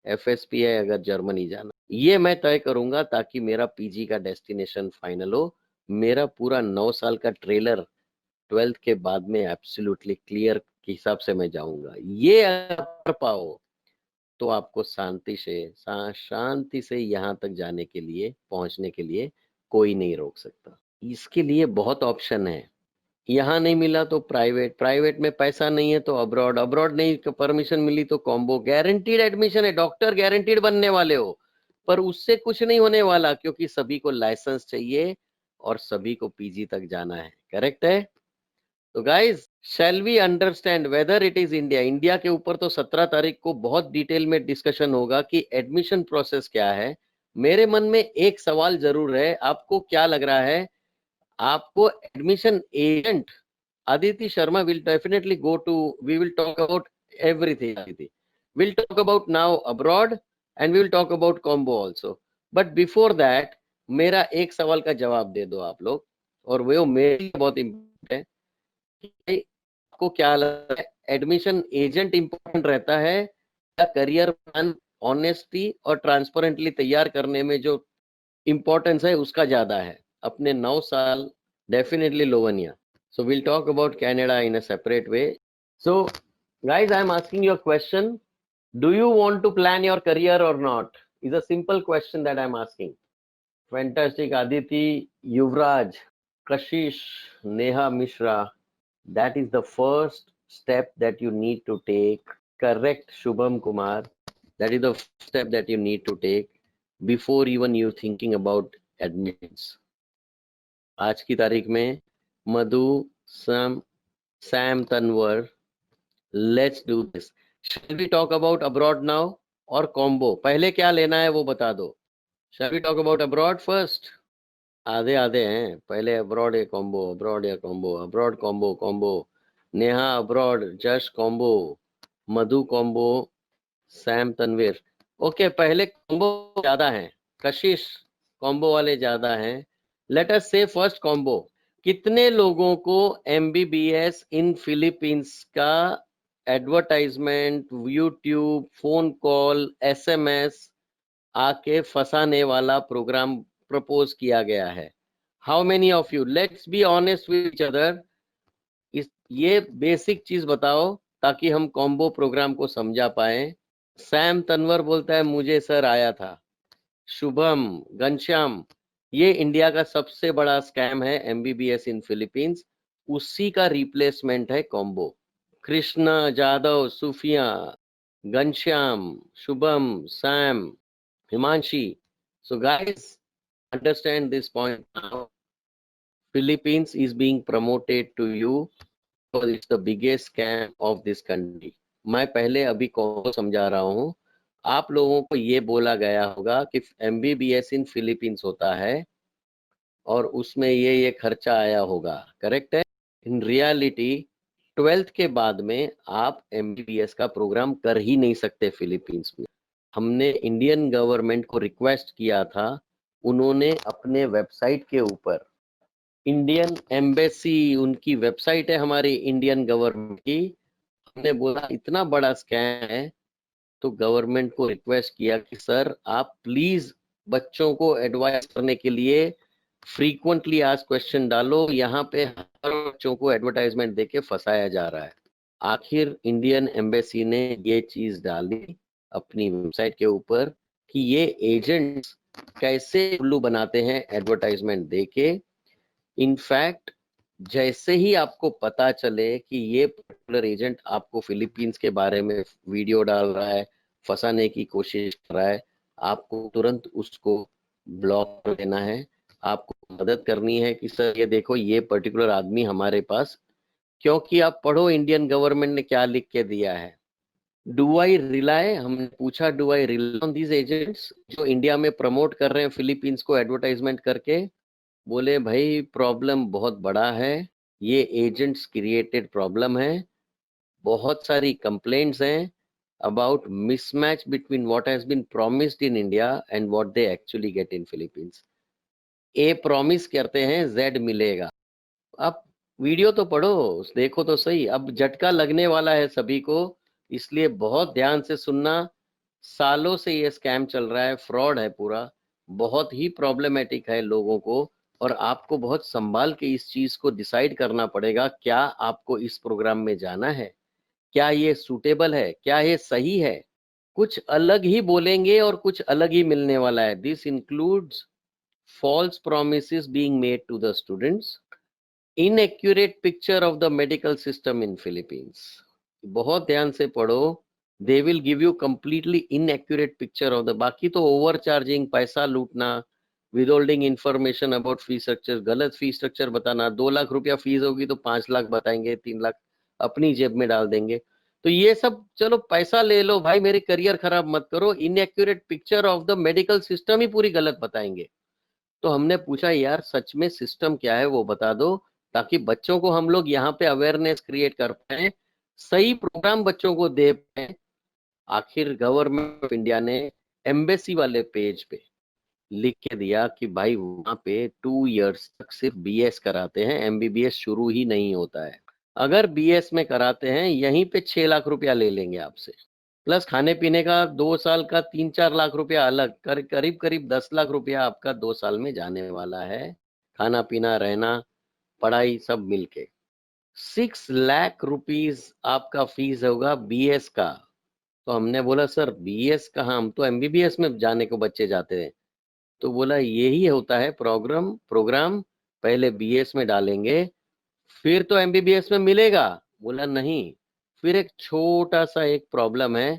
[SPEAKER 1] एफएसपी है अगर जर्मनी जाना. ये मैं तय करूंगा ताकि मेरा पीजी का डेस्टिनेशन फाइनल हो. मेरा पूरा 9 साल का ट्रेलर 12th के बाद में एब्सोल्युटली क्लियर के हिसाब से मैं जाऊंगा. ये अगर कर पाओ तो आपको शांति से यहाँ तक जाने के लिए, पहुंचने के लिए कोई नहीं रोक सकता. इसके लिए बहुत ऑप्शन है. यहाँ नहीं मिला तो प्राइवेट, प्राइवेट में पैसा नहीं है तो अब्रॉड, अब्रॉड नहीं परमिशन मिली तो कॉम्बो. गारंटीड एडमिशन है, डॉक्टर गारंटीड बनने वाले हो, पर उससे कुछ नहीं होने वाला क्योंकि सभी को लाइसेंस चाहिए और सभी को पीजी तक जाना है. करेक्ट है? तो guys, shall we understand whether it is India. India के ऊपर तो 17 तारीख को बहुत डिटेल में डिस्कशन होगा कि एडमिशन प्रोसेस क्या है. मेरे मन में एक सवाल जरूर है, आपको क्या लग रहा है, आपको admission agent Aditi Sharma will definitely go to, we will talk about everything, Aditi. We'll talk about now abroad and we will talk about combo also. But before that, मेरा एक सवाल का जवाब दे दो आप लोग, और वो मेरे लिए बहुत इम्पोर्टेंट है कि आपको क्या लगता है, एडमिशन एजेंट इम्पोर्टेंट रहता है या करियर प्लान ऑनेस्टी और ट्रांसपेरेंटली तैयार करने में जो इम्पोर्टेंस है उसका ज्यादा है? अपने 9 साल, definitely लोवनिया. So we'll talk about Canada in a separate way. So guys, I'm asking you a question. Do you want to plan your career or not? Is a simple question that I'm asking. Fantastic, Aditi, Yuvraj, Kashish, Neha Mishra. That is the first step that you need to take. Correct, Shubham Kumar. That is the step that you need to take before even you thinking about admissions. आज की तारीख में मधु, Sam Tanwar, let's do this. Shall we talk about abroad now or combo? पहले क्या लेना है वो बता दो. Shall we talk about abroad first? आधे आधे हैं, पहले abroad या combo, abroad या combo, abroad combo, combo. Neha abroad, just combo. मधु कॉम्बो, सैम तनवीर। ओके, पहले कॉम्बो ज्यादा हैं, कशिश कॉम्बो वाले ज्यादा हैं। लेट अस से फर्स्ट कॉम्बो, कितने लोगों को एमबीबीएस इन फिलीपींस का advertisement, YouTube, phone call, SMS आके फंसाने वाला प्रोग्राम प्रपोज किया गया है? How many of you? Let's be honest with each other. इस ये बेसिक चीज बताओ ताकि हम कॉम्बो प्रोग्राम को समझा पाए। सैम तनवर बोलता है मुझे सर आया था। शुभम, घनश्याम, ये इंडिया का सबसे बड़ा स्कैम है एमबीबीएस इन फिलीपींस, उसी का रिप्लेसमेंट है combo. Krishna, Jadhav, Sufiya, Ghanshyam, Shubham, Sam, Himanshi. So guys, understand this point now. Philippines is being promoted to you because it's the biggest scam of this country. मैं पहले अभी को समझा रहा हूँ। आप लोगों को ये बोला गया होगा कि एमबीबीएस इन फिलीपींस होता है और उसमें ये खर्चा आया होगा, करेक्ट है? इन रियलिटी 12th के बाद में आप एमबीबीएस का प्रोग्राम कर ही नहीं सकते फिलीपींस में। हमने इंडियन गवर्नमेंट को रिक्वेस्ट किया था, उन्होंने अपने वेबसाइट के ऊपर, इंडियन एम्बेसी उनकी वेबसाइट है हमारी इंडियन गवर्नमेंट की, हमने बोला इतना बड़ा स्कैम है, तो गवर्नमेंट को रिक्वेस्ट किया कि सर आप प्लीज बच्चों को एडवाइस करने के लिए फ्रीक्वेंटली आज क्वेश्चन डालो, यहाँ पे हर बच्चों को एडवर्टाइजमेंट देके फंसाया जा रहा है। आखिर इंडियन एम्बेसी ने ये चीज डाली अपनी वेबसाइट के ऊपर कि ये एजेंट्स कैसे उल्लू बनाते हैं एडवर्टाइजमेंट देके। इनफैक्ट जैसे ही आपको पता चले कि ये पर्टिकुलर एजेंट आपको फिलीपींस के बारे में वीडियो डाल रहा है, फंसाने की कोशिश कर रहा है, आपको तुरंत उसको ब्लॉक कर देना है। आपको मदद करनी है कि सर ये देखो ये पर्टिकुलर आदमी हमारे पास, क्योंकि आप पढ़ो इंडियन गवर्नमेंट ने क्या लिख के दिया है। डू आई रिलाई, हमने पूछा do I rely on these agents जो इंडिया में प्रमोट कर रहे हैं फिलीपींस को एडवर्टाइजमेंट करके? बोले भाई प्रॉब्लम बहुत बड़ा है, ये एजेंट्स क्रिएटेड प्रॉब्लम है, बहुत सारी कंप्लेंट्स हैं about mismatch between what has been promised in India and what they actually get in Philippines. A promise करते हैं जेड मिलेगा। आप वीडियो तो पढ़ो, देखो तो सही, अब झटका लगने वाला है सभी को, इसलिए बहुत ध्यान से सुनना। सालों से ये स्कैम चल रहा है, फ्रॉड है पूरा, बहुत ही प्रॉब्लमेटिक है लोगों को, और आपको बहुत संभाल के इस चीज को डिसाइड करना पड़ेगा, क्या आपको इस प्रोग्राम में जाना है, क्या ये सूटेबल है, क्या ये सही है। कुछ अलग ही बोलेंगे और कुछ अलग ही मिलने वाला है। This includes false promises being made to the students, inaccurate picture of the medical system in Philippines. बहुत ध्यान से पढ़ो, they will give you completely inaccurate picture of the, बाकी तो overcharging, पैसा लूटना, withholding information about fee structure, गलत फी स्ट्रक्चर बताना, 2 लाख रुपया फीस होगी तो 5 लाख बताएंगे, 3 लाख अपनी जेब में डाल देंगे। तो ये सब चलो पैसा ले लो भाई, मेरी करियर खराब मत करो, inaccurate picture of the medical system ही पूरी गलत बताएंगे। तो हमने पूछा यार सच में सिस्टम क्या है वो बता दो, ताकि बच्चों को हम लोग यहाँ पे अवेयरनेस क्रिएट कर पाए, सही प्रोग्राम बच्चों को दे पाए। आखिर गवर्नमेंट ऑफ इंडिया ने एम्बेसी वाले पेज पे लिख के दिया कि भाई वहां पे 2 इयर्स तक सिर्फ बीएस कराते हैं, एमबीबीएस शुरू ही नहीं होता है। अगर बीएस में कराते हैं यहीं पे 6 लाख रुपया ले लेंगे आपसे, प्लस खाने पीने का 2 साल का 3-4 लाख रुपया अलग, करीब करीब 10 लाख रुपया आपका 2 साल में जाने वाला है, खाना पीना रहना पढ़ाई सब मिलके। 6 लाख रुपीज आपका फीस होगा बीएस का। तो हमने बोला सर बीएस कहाँ, हम तो एमबीबीएस में जाने को बच्चे जाते हैं। तो बोला यही होता है प्रोग्राम प्रोग्राम पहले बीएस में डालेंगे फिर तो एमबीबीएस में मिलेगा। बोला नहीं, फिर एक छोटा सा एक प्रॉब्लम है,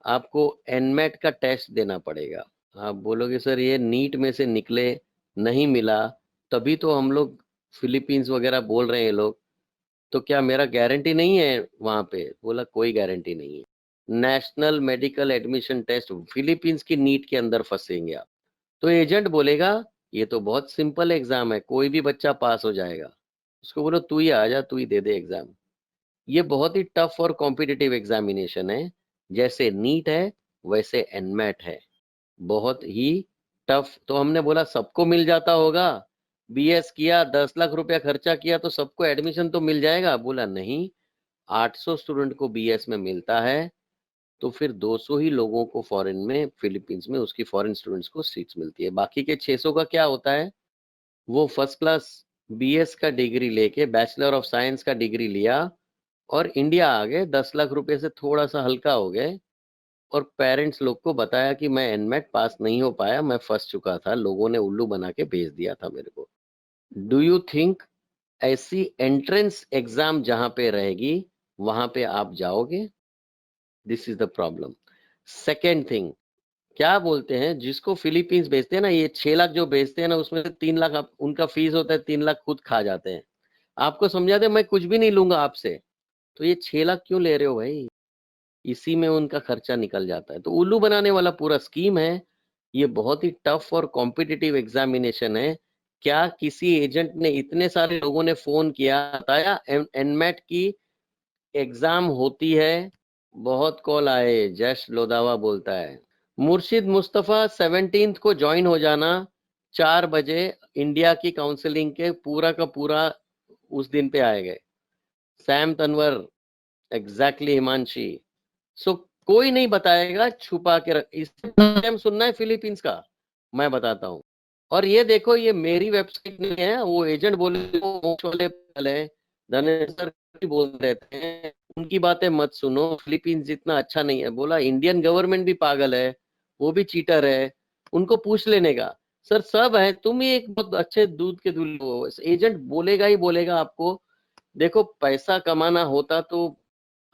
[SPEAKER 1] आपको एनमेट का टेस्ट देना पड़ेगा। आप बोलोगे सर ये नीट में से निकले, नहीं मिला, तभी तो हम लोग फिलीपींस वगैरह बोल रहे हैं लोग, तो क्या मेरा गारंटी नहीं है वहां पे? बोला कोई गारंटी नहीं है, national medical admission test Philippines की नीट के अंदर फंसेंगे आप। तो एजेंट बोलेगा ये तो बहुत सिंपल एग्जाम है, कोई भी बच्चा पास हो जाएगा। उसको बोलो तू ही आ जा, तू ही दे दे एग्जाम। ये बहुत ही टफ और कॉम्पिटिटिव एग्जामिनेशन है, जैसे नीट है वैसे एनमेट है, बहुत ही टफ। तो हमने बोला सबको मिल जाता होगा, बीएस किया 10 लाख रुपया खर्चा किया तो सबको एडमिशन तो मिल जाएगा, बोला नहीं, 800 स्टूडेंट को बीएस में मिलता है, तो फिर 200 ही लोगों को फॉरेन में, फिलीपींस में उसकी फॉरेन स्टूडेंट्स को सीट्स मिलती है। बाकी के 600 का क्या होता है, वो फर्स्ट क्लास बीएस का डिग्री लेके बैचलर ऑफ साइंस का डिग्री लिया और इंडिया आ गए, 10 लाख रुपए से थोड़ा सा हल्का हो गए, और पेरेंट्स लोग को बताया कि मैं एनमेट पास नहीं हो पाया, मैं फंस चुका था, लोगों ने उल्लू बना के भेज दिया था मेरे को। डू यू थिंक ऐसी एंट्रेंस एग्जाम जहां पे रहेगी वहां पे आप जाओगे? This is the problem. Second thing, क्या बोलते हैं जिसको फिलीपींस भेजते हैं ना, ये 6 लाख जो भेजते हैं ना, उसमें से 3 लाख उनका फीस होता है, 3 लाख खुद खा जाते हैं। आपको समझाते हैं मैं कुछ भी नहीं लूंगा आपसे, तो ये 6 लाख क्यों ले रहे हो भाई? इसी में उनका खर्चा निकल जाता है। तो उल्लू बनाने वाला पूरा स्कीम है। ये बहुत ही टफ और कॉम्पिटिटिव एग्जामिनेशन है। क्या किसी एजेंट ने, इतने सारे लोगों ने फोन किया, बताया एनमेट की एग्जाम होती है, बहुत कॉल आए, जश लोदावा बोलता है मुर्शिद मुस्तफा 17 को ज्वाइन हो जाना, 4 बजे इंडिया की काउंसलिंग के पूरा का पूरा उस दिन पे आए गए। Sam Tanwar, exactly Himanshi. So कोई नहीं बताएगा, छुपा के रख, इसमें सुनना है फिलीपींस का, मैं बताता हूँ। और ये देखो, ये मेरी वेबसाइट नहीं है, वो एजेंट बोले वो मोक्ष वाले पागल है, धनेश्वर बोल देते हैं, उनकी बातें मत सुनो, फिलीपींस जितना अच्छा नहीं है। बोला इंडियन गवर्नमेंट भी पागल है, वो भी चीटर है, उनको पूछ लेने का। सर सब है, तुम ही एक बहुत अच्छे दूध के दूल्हे हो, एजेंट बोलेगा ही बोलेगा आपको। देखो पैसा कमाना होता तो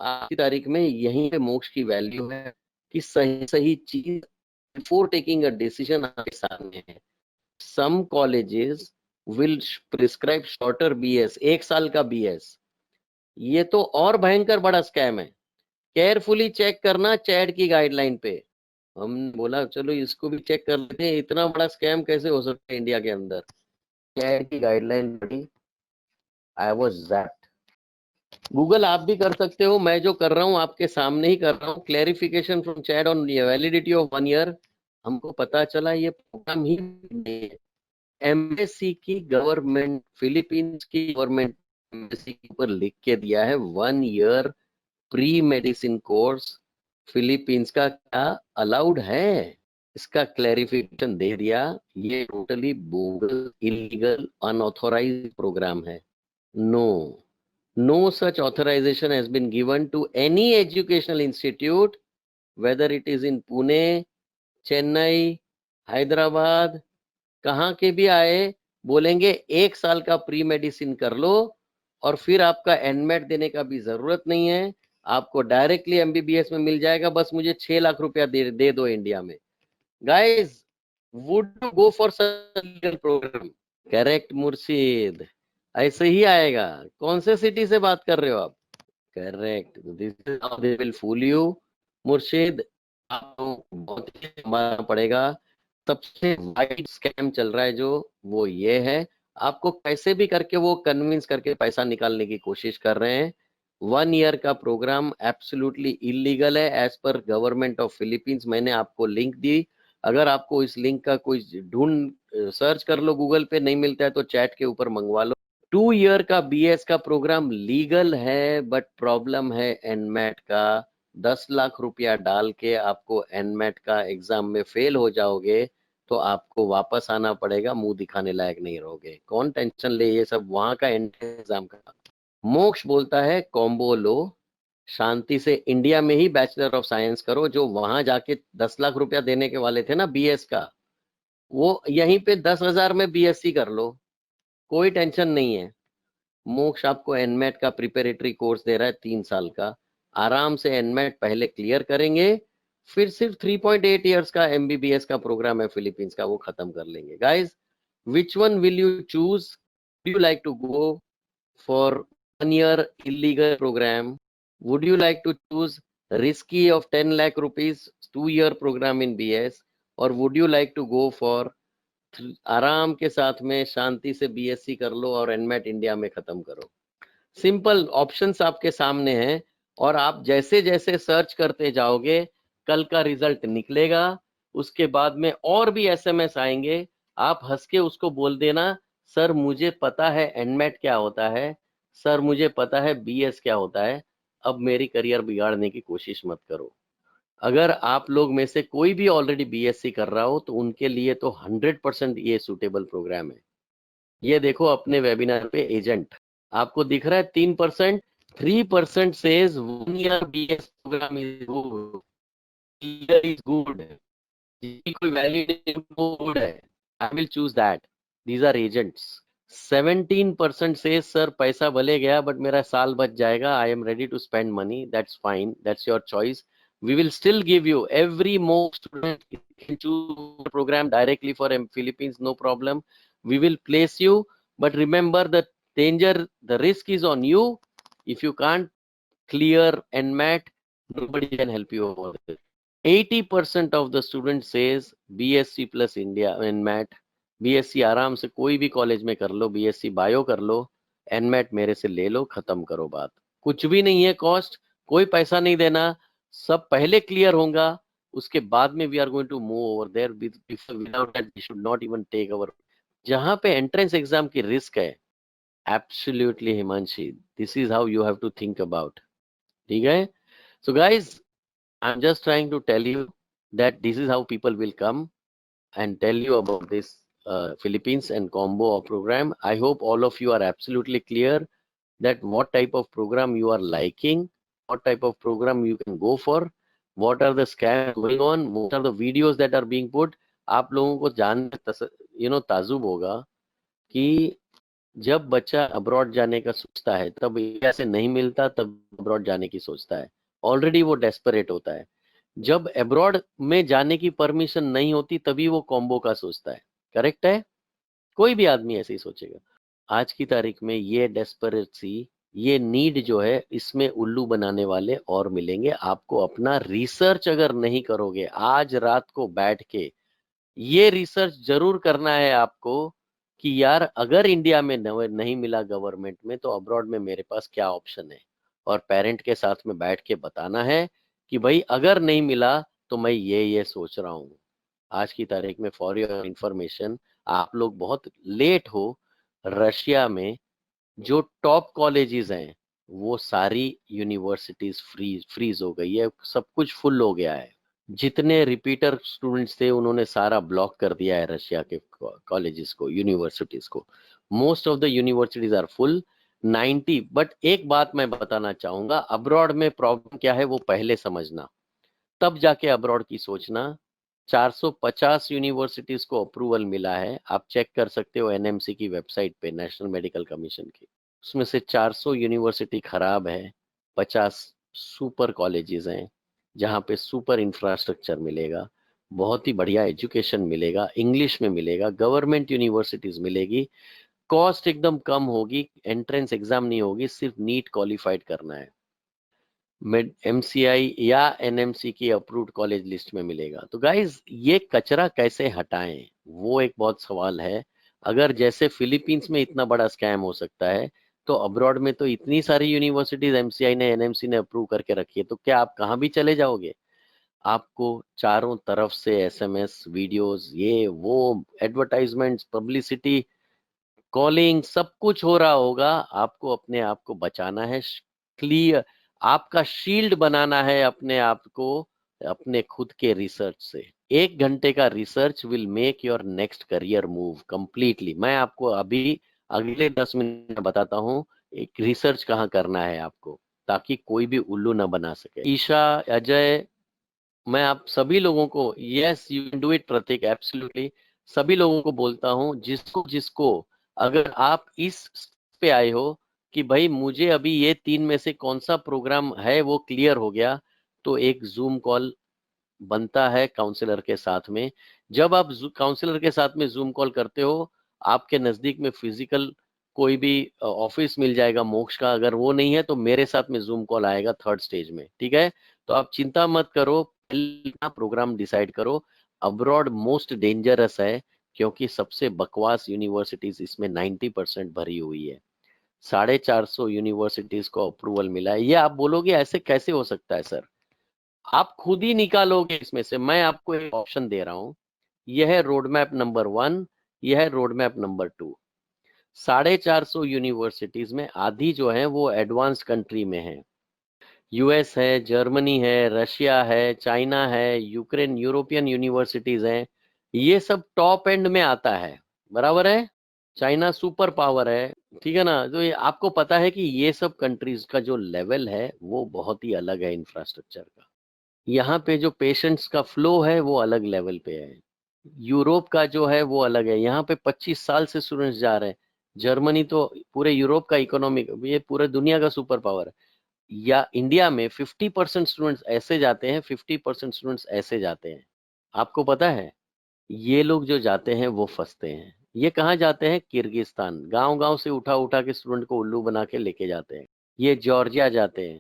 [SPEAKER 1] आज की तारीख में यहीं पे मोक्ष की वैल्यू है, कि सही सही चीज बिफोर टेकिंग अ डिसीजन आपके सामने है। Some colleges will prescribe shorter BS, 1 साल का बीएस, ये तो और भयंकर बड़ा स्कैम है। केयरफुली चेक करना चैट की गाइडलाइन पे। हम बोला चलो इसको भी चेक कर लेते हैं, इतना बड़ा स्कैम कैसे हो सकता है इंडिया के अंदर। चैट की गाइडलाइन पढ़ी, आई वाज दैट। गूगल आप भी कर सकते हो, मैं जो कर रहा हूँ आपके सामने ही कर रहा हूँ। Clarification from chat on validity of 1 year, हमको पता चला ये प्रोग्राम ही नहीं है। एम्बेसी की गवर्नमेंट, फिलीपींस की गवर्नमेंट एम्बेसी के ऊपर लिख के दिया है 1 year pre medicine course Philippines का क्या अलाउड है, इसका क्लैरिफिकेशन दे दिया। ये totally bogus, illegal, unauthorised programme है। No, no such authorization has been given to any educational institute, whether it is in Pune, Chennai, Hyderabad, कहाँ के भी आए, बोलेंगे 1 साल का प्री मेडिसिन कर लो और फिर आपका एनमेट देने का भी जरूरत नहीं है, आपको डायरेक्टली एमबीबीएस में मिल जाएगा, बस मुझे 6 लाख रुपया दे दो इंडिया में। Guys, would you go for such programme? Correct Murshid, ऐसे ही आएगा। कौन से सिटी से बात कर रहे हो आप? Correct, this is how they will fool you. Murshid, आपको बहुत ही संभालना पड़ेगा। सबसे वाइड स्कैम चल रहा है जो, वो ये है, आपको कैसे भी करके वो कन्विंस करके पैसा निकालने की कोशिश कर रहे हैं। 1 ईयर का प्रोग्राम एब्सोल्युटली इलीगल है as per government of Philippines. मैंने आपको लिंक दी, अगर आपको इस लिंक का कोई ढूंढ, सर्च कर लो गूगल पे, नहीं मिलता है तो चैट के ऊपर मंगवा लो। 2 ईयर का बीएस का प्रोग्राम लीगल है, बट प्रॉब्लम है एनमेट का। 10 लाख रुपया डाल के आपको एनमेट का एग्जाम में फेल हो जाओगे तो आपको वापस आना पड़ेगा, मुंह दिखाने लायक नहीं रहोगे। कौन टेंशन ले ये सब, वहां का एग्जाम का। मोक्ष बोलता है कॉम्बो लो, शांति से इंडिया में ही बैचलर ऑफ साइंस करो। जो वहां जाके 10 लाख रुपया देने के वाले थे ना बीएस का, वो यहीं पे 10,000 में बीएससी कर लो, कोई टेंशन नहीं है। मोक्ष आपको एनमेट का प्रिपरेटरी कोर्स दे रहा है 3 साल का, आराम से एनमेट पहले क्लियर करेंगे, फिर सिर्फ 3.8 इयर्स का एमबीबीएस का प्रोग्राम है फिलीपींस का, वो खत्म कर लेंगे। Guys, which one will you choose? You like to go for 1 year illegal program? Would you like to choose risky of 10 lakh rupees 2 year program in BS, or would you like to go for आराम के साथ में शांति से बीएससी कर लो और एनमेट इंडिया में खत्म करो? सिंपल ऑप्शंस आपके सामने हैं, और आप जैसे जैसे सर्च करते जाओगे कल का रिजल्ट निकलेगा, उसके बाद में और भी एसएमएस आएंगे, आप हंस के उसको बोल देना, सर मुझे पता है एनमेट क्या होता है, सर मुझे पता है बीएस क्या होता है, अब मेरी करियर बिगाड़ने की कोशिश मत करो। अगर आप लोग में से कोई भी ऑलरेडी बीएससी कर रहा हो तो उनके लिए तो 100% ये सूटेबल प्रोग्राम है। ये देखो अपने वेबिनार पे एजेंट आपको दिख रहा है 3%, 3% says 1 year BS programme is good, is good, कोई वैलिड गुड है, I will choose that, these are agents. 17% से सर पैसा भले गया बट मेरा साल बच जाएगा, I am ready to spend money, that's fine, that's your choice, we will still give you every more student can choose program directly for Philippines, no problem, we will place you, but remember the danger, the risk is on you. If you can't clear NMAT, nobody can help you over there. 80% of the student says BSc plus India NMAT, BSc आराम से कोई भी कॉलेज में कर लो, BSc बायो कर लो, NMAT मेरे से ले लो, खत्म करो बात, कुछ भी नहीं है कॉस्ट, कोई पैसा नहीं देना, सब पहले क्लियर होगा, उसके बाद में we are going to move over there, without that we should not even take our, जहां पे एंट्रेंस एग्जाम की रिस्क है, absolutely Himanshi, this is how you have to think about, ठीक है। So guys, I'm just trying to tell you that this is how people will come and tell you about this Philippines and combo of program. I hope all of you are absolutely clear that what type of program you are liking, what type of program you can go for, what are the scams going on, what are the videos that are being put. आप लोगों को जान ताजुब होगा कि जब बच्चा अब्रॉड जाने का सोचता है तब इंडिया से नहीं मिलता, तब अब्रॉड जाने की सोचता है, ऑलरेडी वो डेस्परेट होता है। जब अब्रॉड में जाने की परमिशन नहीं होती तभी वो कॉम्बो का सोचता है, करेक्ट है, कोई भी आदमी ऐसे ही सोचेगा। आज की तारीख में ये डेस्परेसी, ये नीड जो है, इसमें उल्लू बनाने वाले और मिलेंगे आपको। अपना रिसर्च अगर नहीं करोगे, आज रात को बैठ के ये रिसर्च जरूर करना है आपको कि यार अगर इंडिया में नहीं मिला गवर्नमेंट में तो अब्रॉड में मेरे पास क्या ऑप्शन है, और पेरेंट के साथ में बैठ के बताना है कि भाई अगर नहीं मिला तो मैं ये सोच रहा हूँ। आज की तारीख में फॉर योर इंफॉर्मेशन, आप लोग बहुत लेट हो, रशिया में जो टॉप कॉलेजेस हैं वो सारी यूनिवर्सिटीज फ्रीज हो गई है, सब कुछ फुल हो गया है, जितने रिपीटर स्टूडेंट्स थे उन्होंने सारा ब्लॉक कर दिया है रशिया के कॉलेजेस को, यूनिवर्सिटीज को, most of the universities are full 90। But एक बात मैं बताना चाहूंगा, अब्रॉड में प्रॉब्लम क्या है वो पहले समझना, तब जाके अब्रॉड की सोचना। 450 यूनिवर्सिटीज को अप्रूवल मिला है, आप चेक कर सकते हो एनएमसी की वेबसाइट पे, नेशनल मेडिकल कमीशन की, उसमें से 400 यूनिवर्सिटी खराब है, 50 सुपर कॉलेजेस हैं जहाँ पे सुपर इंफ्रास्ट्रक्चर मिलेगा, बहुत ही बढ़िया एजुकेशन मिलेगा, इंग्लिश में मिलेगा, गवर्नमेंट यूनिवर्सिटीज मिलेगी, कॉस्ट एकदम कम होगी, एंट्रेंस एग्जाम नहीं होगी, सिर्फ नीट क्वालिफाइड करना है, एमसीआई या एनएमसी की अप्रूव्ड कॉलेज लिस्ट में मिलेगा। तो गाइज ये कचरा कैसे हटाएं, वो एक बहुत सवाल है। अगर जैसे फिलीपींस में इतना बड़ा स्कैम हो सकता है तो अब्रॉड में तो इतनी सारी यूनिवर्सिटीज एमसीआई ने एनएमसी ने अप्रूव करके रखी है, तो क्या आप कहाँ भी चले जाओगे, आपको चारों तरफ से एसएमएस, वीडियोस, ये वो, एडवर्टाइजमेंट्स, पब्लिसिटी, कॉलिंग, सब कुछ हो रहा होगा, आपको अपने आप को बचाना है, क्लियर आपका शील्ड बनाना है अपने आप को, अपने खुद के रिसर्च से। 1 घंटे का research will make your next career move completely. मैं आपको अभी अगले 10 मिनट में बताता हूँ एक रिसर्च कहाँ करना है आपको, ताकि कोई भी उल्लू ना बना सके। ईशा, अजय, मैं आप सभी लोगों को, yes you can do it Pratik, absolutely, सभी लोगों को बोलता हूं, जिसको जिसको अगर आप इस पे आए हो कि भाई मुझे अभी ये 3 में से कौन सा प्रोग्राम है वो क्लियर हो गया, तो एक जूम कॉल बनता है काउंसलर के साथ में। जब आप काउंसलर के साथ में जूम कॉल करते हो, आपके नजदीक में फिजिकल कोई भी ऑफिस मिल जाएगा मोक्ष का, अगर वो नहीं है तो मेरे साथ में जूम कॉल आएगा 3rd स्टेज में, ठीक है। तो आप चिंता मत करो, प्रोग्राम डिसाइड करो। अब्रॉड मोस्ट डेंजरस है क्योंकि सबसे बकवास यूनिवर्सिटीज इसमें 90% भरी हुई है, 450 यूनिवर्सिटीज को अप्रूवल मिला है। ये आप बोलोगे ऐसे कैसे हो सकता है सर, आप खुद ही निकालोगे इसमें से। मैं आपको एक ऑप्शन दे रहा हूं, यह है रोड मैप नंबर 1, यह है रोड मैप नंबर 2। 450 यूनिवर्सिटीज में आधी जो है वो एडवांस कंट्री में है, यूएस है, जर्मनी है, रशिया है, चाइना है, यूक्रेन, यूरोपियन यूनिवर्सिटीज हैं। ये सब टॉप एंड में आता है, बराबर है। चाइना सुपर पावर है, ठीक है ना। तो ये आपको पता है कि ये सब कंट्रीज का जो लेवल है वो बहुत ही अलग है इंफ्रास्ट्रक्चर का। यहाँ पे जो पेशेंट्स का फ्लो है वो अलग लेवल पे है। यूरोप का जो है वो अलग है, यहाँ पे 25 साल से स्टूडेंट्स जा रहे हैं। जर्मनी तो पूरे यूरोप का इकोनॉमिक, ये पूरे दुनिया का सुपर पावर है। या इंडिया में 50% स्टूडेंट्स ऐसे जाते हैं, 50% स्टूडेंट्स ऐसे जाते हैं। आपको पता है ये लोग जो जाते हैं वो फंसते हैं। ये कहाँ जाते हैं? किर्गिस्तान। गांव गांव से उठा उठा के स्टूडेंट को उल्लू बना के लेके जाते हैं। ये जॉर्जिया जाते हैं,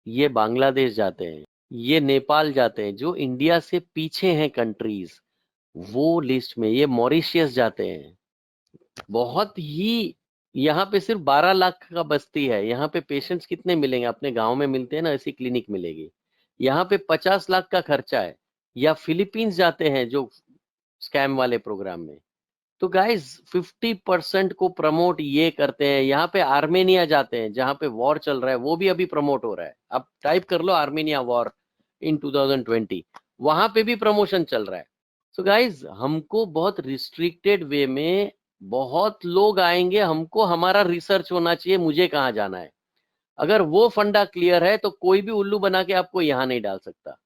[SPEAKER 1] ये बांग्लादेश जाते हैं, ये नेपाल जाते हैं। जो इंडिया से पीछे हैं कंट्रीज वो लिस्ट में, ये मॉरिशियस जाते हैं। बहुत ही, यहाँ पे सिर्फ 12 लाख का बस्ती है। यहाँ पे पेशेंट्स कितने मिलेंगे? अपने गांव में मिलते हैं ना, ऐसी क्लिनिक मिलेगी। यहाँ पे 50 लाख का खर्चा है। या फिलीपींस जाते हैं जो स्कैम वाले प्रोग्राम में। तो गाइज 50% को प्रमोट ये करते हैं। यहाँ पे आर्मेनिया जाते हैं जहाँ पे वॉर चल रहा है, वो भी अभी प्रमोट हो रहा है। अब टाइप कर लो आर्मेनिया वॉर इन 2020, वहां पे भी प्रमोशन चल रहा है। सो गाइज हमको बहुत रिस्ट्रिक्टेड वे में, बहुत लोग आएंगे, हमको हमारा रिसर्च होना चाहिए मुझे कहाँ जाना है। अगर वो फंडा क्लियर है तो कोई भी उल्लू बना के आपको यहाँ नहीं डाल सकता।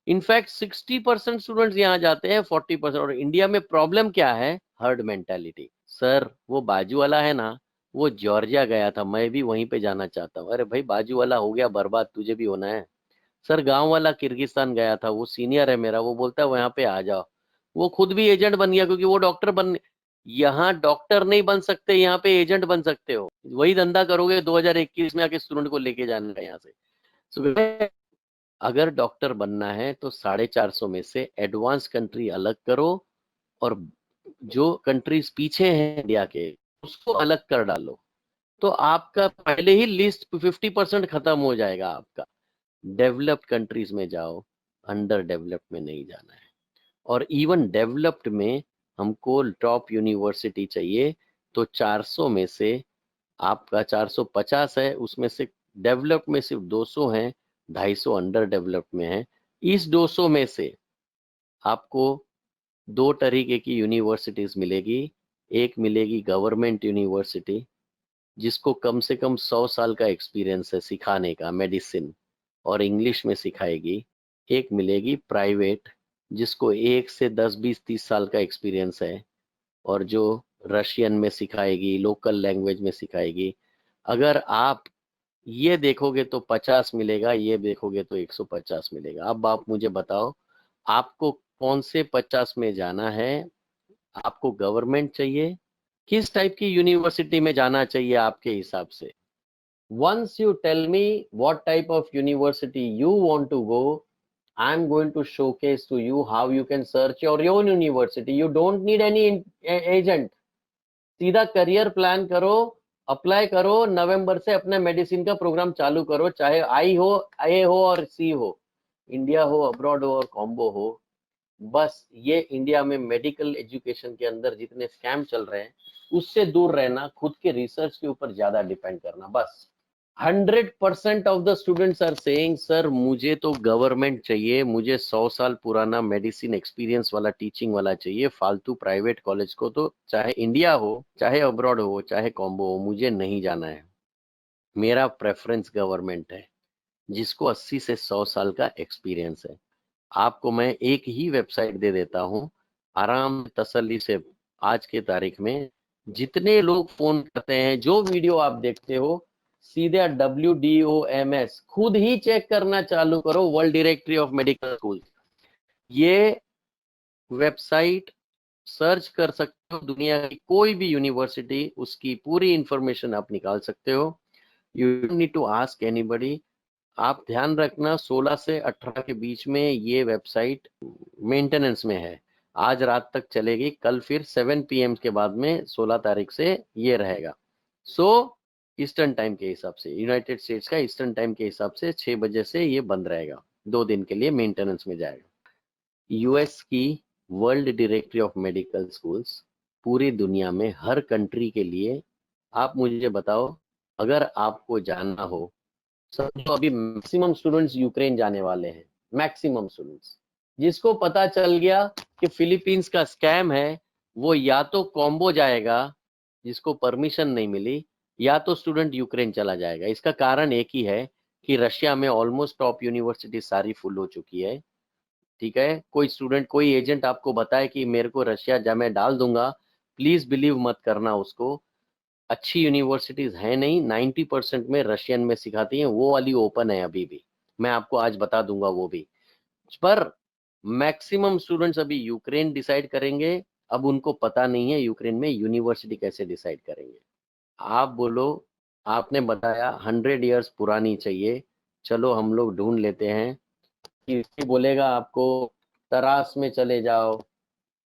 [SPEAKER 1] इनफैक्ट 60% स्टूडेंट्स यहाँ जाते हैं, 40%। और इंडिया में प्रॉब्लम क्या है? Herd mentality. सर वो बाजू वाला है ना, वो जॉर्जिया गया था, मैं भी वहीं पे जाना चाहता हूँ। अरे भाई बाजू वाला हो गया बर्बाद, तुझे भी होना है। सर गांव वाला किर्गिस्तान गया था, वो सीनियर है मेरा, वो बोलता है वहां पे आ जाओ। वो खुद भी एजेंट बन गया, क्योंकि वो डॉक्टर बन, यहाँ डॉक्टर नहीं बन सकते, यहाँ पे एजेंट बन सकते हो। वही धंधा करोगे 2021 में आके स्टूडेंट को लेके जाना है यहाँ से। So, अगर डॉक्टर बनना है तो 450 में से एडवांस कंट्री अलग करो, और जो कंट्रीज पीछे हैं इंडिया के उसको अलग कर डालो। तो आपका पहले ही लिस्ट 50% खत्म हो जाएगा आपका। डेवलप्ड कंट्रीज में जाओ, अंडर डेवलप्ड में नहीं जाना है। और इवन डेवलप्ड में हमको टॉप यूनिवर्सिटी चाहिए, तो 400 में से आपका 450 है, उसमें से डेवलप्ड में सिर्फ 200 हैं, 250 अंडर डेवलप्ड में है। इस 200 में से आपको दो तरीके की यूनिवर्सिटीज मिलेगी। एक मिलेगी गवर्नमेंट यूनिवर्सिटी, जिसको कम से कम 100 साल का एक्सपीरियंस है सिखाने का, मेडिसिन और इंग्लिश में सिखाएगी। एक मिलेगी प्राइवेट, जिसको 1 से 10, 20, 30 साल का एक्सपीरियंस है, और जो रशियन में सिखाएगी, लोकल लैंग्वेज में सिखाएगी। अगर आप ये देखोगे तो 50 मिलेगा, ये देखोगे तो 150 मिलेगा। अब आप मुझे बताओ आपको कौन से 50 में जाना है? आपको गवर्नमेंट चाहिए? किस टाइप की यूनिवर्सिटी में जाना चाहिए आपके हिसाब से? Once you tell me what type of university you want to go, I'm going to showcase to you how you can search your own university. You don't need any agent. सीधा करियर प्लान करो, अप्लाई करो, नवंबर से अपने मेडिसिन का प्रोग्राम चालू करो, चाहे आई हो, ए हो और सी हो, इंडिया हो, अब्रॉड हो और कॉम्बो हो। बस ये इंडिया में मेडिकल एजुकेशन के अंदर जितने स्कैम चल रहे हैं उससे दूर रहना, खुद के रिसर्च के ऊपर ज्यादा डिपेंड करना, बस। 100% of the students are saying sir मुझे तो गवर्नमेंट चाहिए, मुझे 100 साल पुराना मेडिसिन एक्सपीरियंस वाला टीचिंग वाला चाहिए। फालतू प्राइवेट कॉलेज को तो चाहे इंडिया हो, चाहे अब्रॉड हो, चाहे कॉम्बो हो, मुझे नहीं जाना है। मेरा प्रेफरेंस गवर्नमेंट है, जिसको 80 से 100 साल का एक्सपीरियंस है। आपको मैं एक ही वेबसाइट दे देता हूँ, आराम तसल्ली से। आज के तारीख में जितने लोग फोन करते हैं, जो वीडियो आप देखते हो, सीधे WDOMS खुद ही चेक करना चालू करो, world directory of medical school. ये वेबसाइट सर्च कर सकते हो, दुनिया की कोई भी यूनिवर्सिटी, उसकी पूरी इंफॉर्मेशन आप निकाल सकते हो। You don't need to ask anybody. आप ध्यान रखना 16 से 18 के बीच में ये वेबसाइट मेंटेनेंस में है। आज रात तक चलेगी, कल फिर 7 PM के बाद में 16 तारीख से ये रहेगा। सो ईस्टर्न टाइम के हिसाब से, यूनाइटेड स्टेट्स का ईस्टर्न टाइम के हिसाब से 6 बजे से ये बंद रहेगा, 2 दिन के लिए मेंटेनेंस में जाएगा। यूएस की world directory of medical schools पूरी दुनिया में हर कंट्री के लिए, आप मुझे बताओ, अगर आपको जानना हो, समझो अभी मैक्सिमम स्टूडेंट्स यूक्रेन जाने वाले हैं, मैक्सिमम स्टूडेंट्स। जिसको पता चल गया कि फिलीपींस का स्कैम है, वो या तो कॉम्बो जाएगा, जिसको परमिशन नहीं मिली, या तो स्टूडेंट यूक्रेन चला जाएगा। इसका कारण एक ही है कि रशिया में ऑलमोस्ट टॉप यूनिवर्सिटी सारी फुल हो चुकी है। ठीक है, कोई स्टूडेंट, कोई एजेंट आपको बताए कि मेरे को रशिया जा मैं डाल दूंगा, प्लीज बिलीव मत करना उसको। अच्छी यूनिवर्सिटीज है नहीं, 90% में रशियन में सिखाती हैं, वो वाली ओपन है अभी भी, मैं आपको आज बता दूंगा वो भी। पर मैक्सिमम स्टूडेंट्स अभी यूक्रेन डिसाइड करेंगे। अब उनको पता नहीं है यूक्रेन में यूनिवर्सिटी कैसे डिसाइड करेंगे। आप बोलो, आपने बताया 100 इयर्स पुरानी चाहिए, चलो हम लोग ढूंढ लेते हैं। किसी बोलेगा आपको तरास में चले जाओ,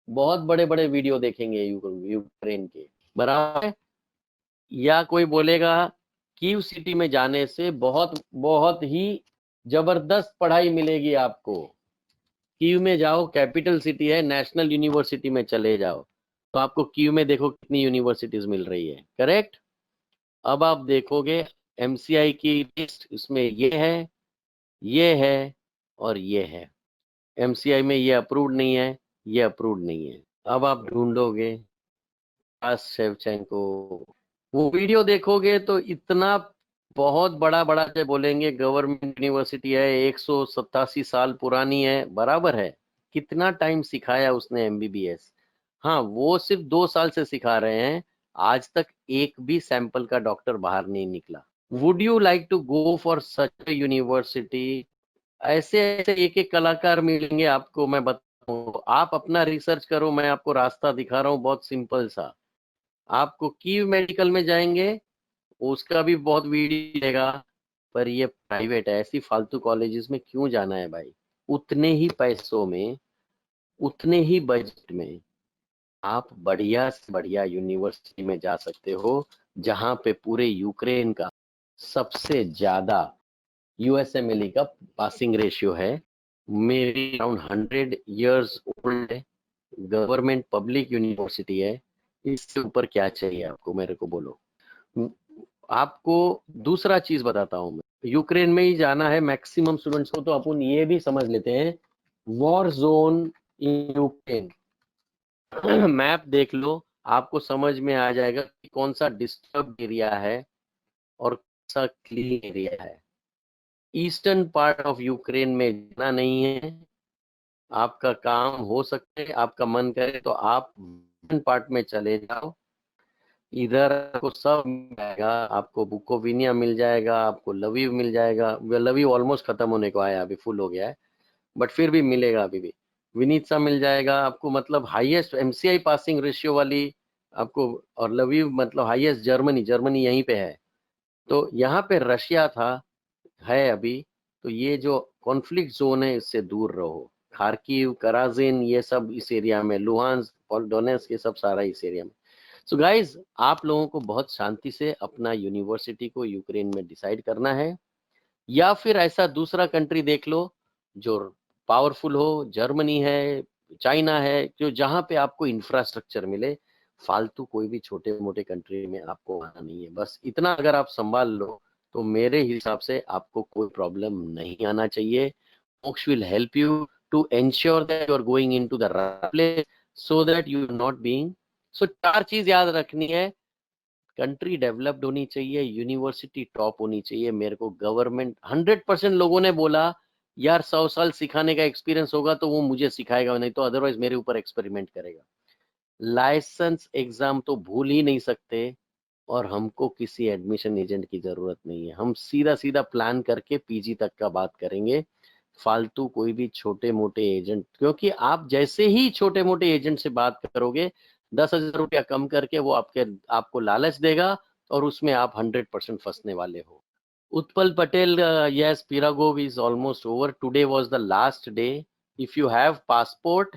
[SPEAKER 1] बहुत बड़े बड़े वीडियो देखेंगे यूक्रेन के, बराबर है। या कोई बोलेगा कीव सिटी में जाने से बहुत बहुत ही जबरदस्त पढ़ाई मिलेगी आपको। कीव में जाओ, कैपिटल सिटी है, नेशनल यूनिवर्सिटी में चले जाओ, तो आपको कीव में देखो कितनी यूनिवर्सिटीज मिल रही है, करेक्ट। अब आप देखोगे एमसीआई की लिस्ट, उसमें ये है, ये है और ये है। एमसीआई में ये अप्रूव्ड नहीं है, ये अप्रूव्ड नहीं है। अब आप ढूंढोगे शेवचेंको, वो वीडियो देखोगे तो इतना बहुत बड़ा बड़ा से बोलेंगे गवर्नमेंट यूनिवर्सिटी है, 187 साल पुरानी है, बराबर है। कितना टाइम सिखाया उसने एमबीबीएस। हाँ, वो सिर्फ 2 साल से सिखा रहे हैं, आज तक एक भी सैंपल का डॉक्टर बाहर नहीं निकला। Would you like to go for such a university? ऐसे ऐसे एक एक कलाकार मिलेंगे आपको, मैं बताऊं, आप अपना रिसर्च करो, मैं आपको रास्ता दिखा रहा हूँ बहुत सिंपल सा। आपको कीव मेडिकल में जाएंगे, उसका भी बहुत वीडियो मिलेगा, पर ये प्राइवेट है, ऐसी फालतू कॉलेजेस में क्यों जाना है भाई। उतने ही पैसों में, उतने ही बजट में आप बढ़िया से बढ़िया यूनिवर्सिटी में जा सकते हो, जहां पे पूरे यूक्रेन का सबसे ज्यादा यूएसएमएलई का पासिंग रेशियो है। मेरी अराउंड 100 इयर्स ओल्ड है, गवर्नमेंट पब्लिक यूनिवर्सिटी है, इससे ऊपर क्या चाहिए आपको, मेरे को बोलो। आपको दूसरा चीज बताता हूं मैं, यूक्रेन में ही जाना है मैक्सिमम स्टूडेंट्स को, तो अपन ये भी समझ लेते हैं war zone in Ukraine. Map देख लो, आपको समझ में आ जाएगा कि कौन सा डिस्टर्ब एरिया है और कौन सा क्लीन एरिया है। ईस्टर्न पार्ट ऑफ यूक्रेन में जाना नहीं है। आपका काम हो सकता है, आपका मन करे तो आप वेस्टर्न पार्ट में चले जाओ, इधर आपको सब मिल जाएगा। आपको बुकोविनिया मिल जाएगा, आपको लवीव मिल जाएगा, लवीव ऑलमोस्ट खत्म होने को आया, अभी फुल हो गया है, बट फिर भी मिलेगा अभी भी। विनीत्सा मिल जाएगा आपको, मतलब हाईएस्ट एमसीआई पासिंग रेशियो वाली आपको। और लवीव मतलब हाईएस्ट, जर्मनी, जर्मनी यहीं पे है। तो यहाँ पे रशिया था, है अभी। तो ये जो कॉन्फ्लिक्ट जोन है, इससे दूर रहो। खार्किव, कराजिन, ये सब इस एरिया में, लुहांस्क और डोनेट्स्क, ये सब सारा इस एरिया में। सो गाइज, आप लोगों को बहुत शांति से अपना यूनिवर्सिटी को यूक्रेन में डिसाइड करना है, या फिर ऐसा दूसरा कंट्री देख लो जो पावरफुल हो, जर्मनी है, चाइना है, जो जहां पे आपको इंफ्रास्ट्रक्चर मिले। फालतू कोई भी छोटे मोटे कंट्री में आपको आना नहीं है, बस इतना अगर आप संभाल लो तो मेरे हिसाब से आपको कोई प्रॉब्लम नहीं आना चाहिए। Moksh will help you to ensure that you are going into the right place, so that you are not being. So 4 चीज याद रखनी है, कंट्री डेवलप्ड होनी चाहिए, यूनिवर्सिटी टॉप होनी चाहिए, मेरे को गवर्नमेंट 100%। लोगों ने बोला यार 100 साल सिखाने का एक्सपीरियंस होगा तो वो मुझे सिखाएगा, नहीं तो अदरवाइज मेरे ऊपर एक्सपेरिमेंट करेगा। लाइसेंस एग्जाम तो भूल ही नहीं सकते, और हमको किसी एडमिशन एजेंट की जरूरत नहीं है, हम सीधा सीधा प्लान करके पीजी तक का बात करेंगे। फालतू कोई भी छोटे मोटे एजेंट, क्योंकि आप जैसे ही छोटे मोटे एजेंट से बात करोगे, 10,000 रुपया कम करके वो आपको लालच देगा, और उसमें आप 100% फंसने वाले हो। Utpal Patel, yes, Piragov is almost over. Today was the last day. If you have passport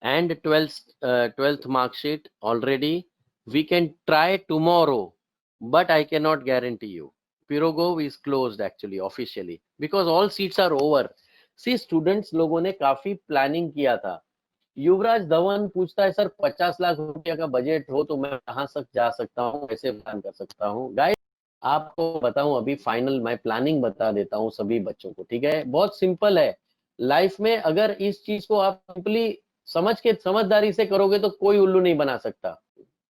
[SPEAKER 1] and 12th mark sheet already, we can try tomorrow. but I cannot guarantee you. Pirogov is closed actually officially because all seats are over. See students लोगों ने काफी प्लानिंग किया था. युवराज धवन पूछता है सर 50 लाख रुपया का बजट हो तो मैं कहां तक जा सकता हूं, कैसे प्लान कर सकता हूं. गाइस आपको बताऊं अभी फाइनल मैं प्लानिंग बता देता हूं सभी बच्चों को. ठीक है, बहुत सिंपल है. लाइफ में अगर इस चीज को आप सिंपली समझ के समझदारी से करोगे तो कोई उल्लू नहीं बना सकता.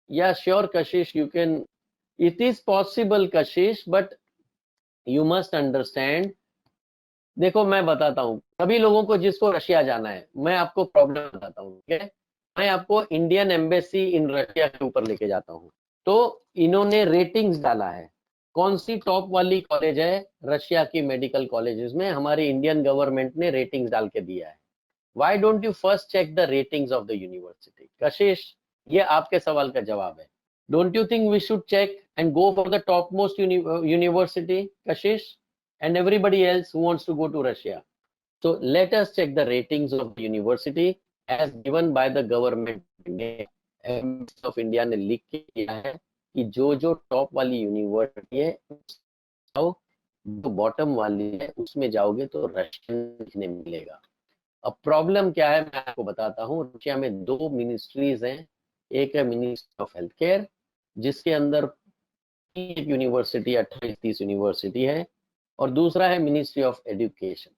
[SPEAKER 1] या sure Kashish you can, it is possible Kashish, but you must understand. देखो मैं बताता हूँ सभी लोगों को जिसको रशिया जाना है, मैं आपको प्रॉब्लम बताता हूँ. ठीक है, मैं आपको इंडियन एम्बेसी इन रशिया के ऊपर लेके जाता हूँ. तो इन्होंने रेटिंग्स डाला है कौन सी टॉप वाली कॉलेज है रशिया की मेडिकल कॉलेजेस में, हमारी इंडियन गवर्नमेंट ने रेटिंग्स डाल के दिया है. Why don't you first check the ratings of the university. Kashish ये आपके सवाल का जवाब है. Don't you think we should check and go for the top most university Kashish and everybody else who wants to go to Russia? So let us check the ratings of the university as given by the government. Embassy of India ने लिख के किया है कि जो जो टॉप वाली यूनिवर्सिटी है जाओ, जो बॉटम वाली है उसमें जाओगे तो रशियन लिखने मिलेगा. अब प्रॉब्लम क्या है मैं आपको बताता हूँ. रशिया में दो मिनिस्ट्रीज हैं. एक है मिनिस्ट्री ऑफ हेल्थ केयर जिसके अंदर एक यूनिवर्सिटी 28-30 यूनिवर्सिटी है, और दूसरा है मिनिस्ट्री ऑफ एजुकेशन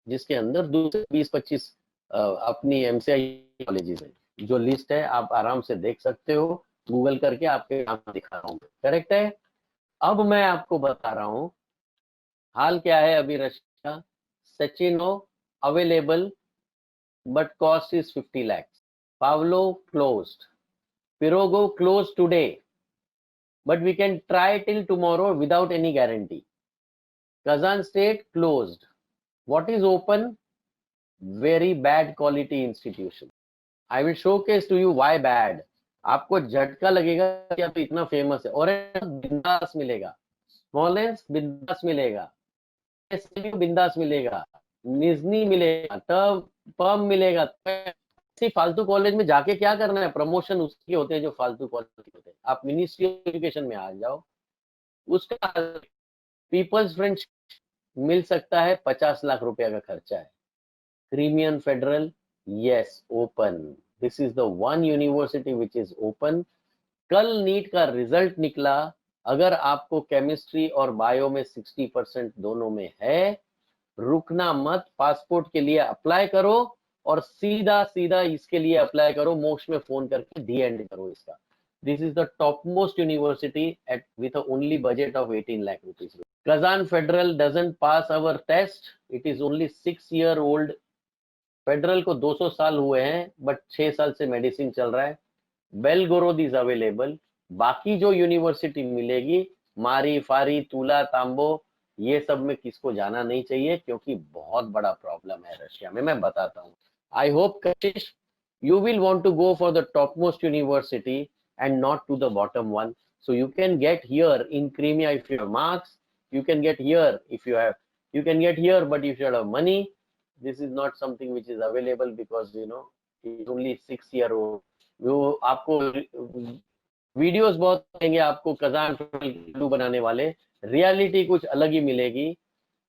[SPEAKER 1] जिसके अंदर दूसरे 20-25 अपनी एमसीआई कॉलेजेस हैं. जो लिस्ट है आप आराम से देख सकते हो, गूगल करके आपके नाम दिखा रहा हूँ. करेक्ट है. अब मैं आपको बता रहा हूँ हाल क्या है अभी Russia. Sechenov available but cost is 50 lakhs. Pavlov closed. Pirogov close today but we can try till tomorrow without any guarantee. Kazan state closed. What is open? Very bad quality institution. I will showcase to you why bad. आपको झटका लगेगा कि आप इतना फेमस है. और बिंदास मिलेगा, स्मॉलेंस बिंदास मिलेगा, बिंदास मिलेगा, निजनी मिलेगा, तब पम मिलेगा. फालतू कॉलेज में जाके क्या करना है, प्रमोशन उसके होते हैं जो फालतू कॉलेज होते हैं. आप मिनिस्ट्री ऑफ एजुकेशन में आ जाओ, उसका पीपल्स फ्रेंच मिल सकता है. 50 लाख रुपया का खर्चा है. Crimean federal yes open. This is the one university which is open. कल नीट का रिजल्ट निकला. अगर आपको केमिस्ट्री और बायो में 60% दोनों में है, रुकना मत, पासपोर्ट के लिए अप्लाई करो और सीधा सीधा इसके लिए अप्लाई करो. मोक्ष में फोन करके डी एंड करो इसका. This is the top most university at with only budget of 18 lakh rupees. Kazan Federal doesn't pass our test. It is only 6-year old. Federal को 200 साल हुए हैं बट 6 साल से मेडिसिन चल रहा है. Belgorod is available. बाकी जो यूनिवर्सिटी मिलेगी मारी फारी तुला तांबो ये सब में किसको जाना नहीं चाहिए क्योंकि बहुत बड़ा प्रॉब्लम है रशिया में. मैं बताता हूँ. I hope Kashish you will want to go for the topmost university and not to the bottom one. So you can get here in Crimea if you have marks. You can get here if you have. You can get here, but if you have money, this is not something which is available because you know it's only 6-year old. वो आपको वीडियोस बहुत देंगे आपको कजान बनाने वाले, रियलिटी कुछ अलग ही मिलेगी.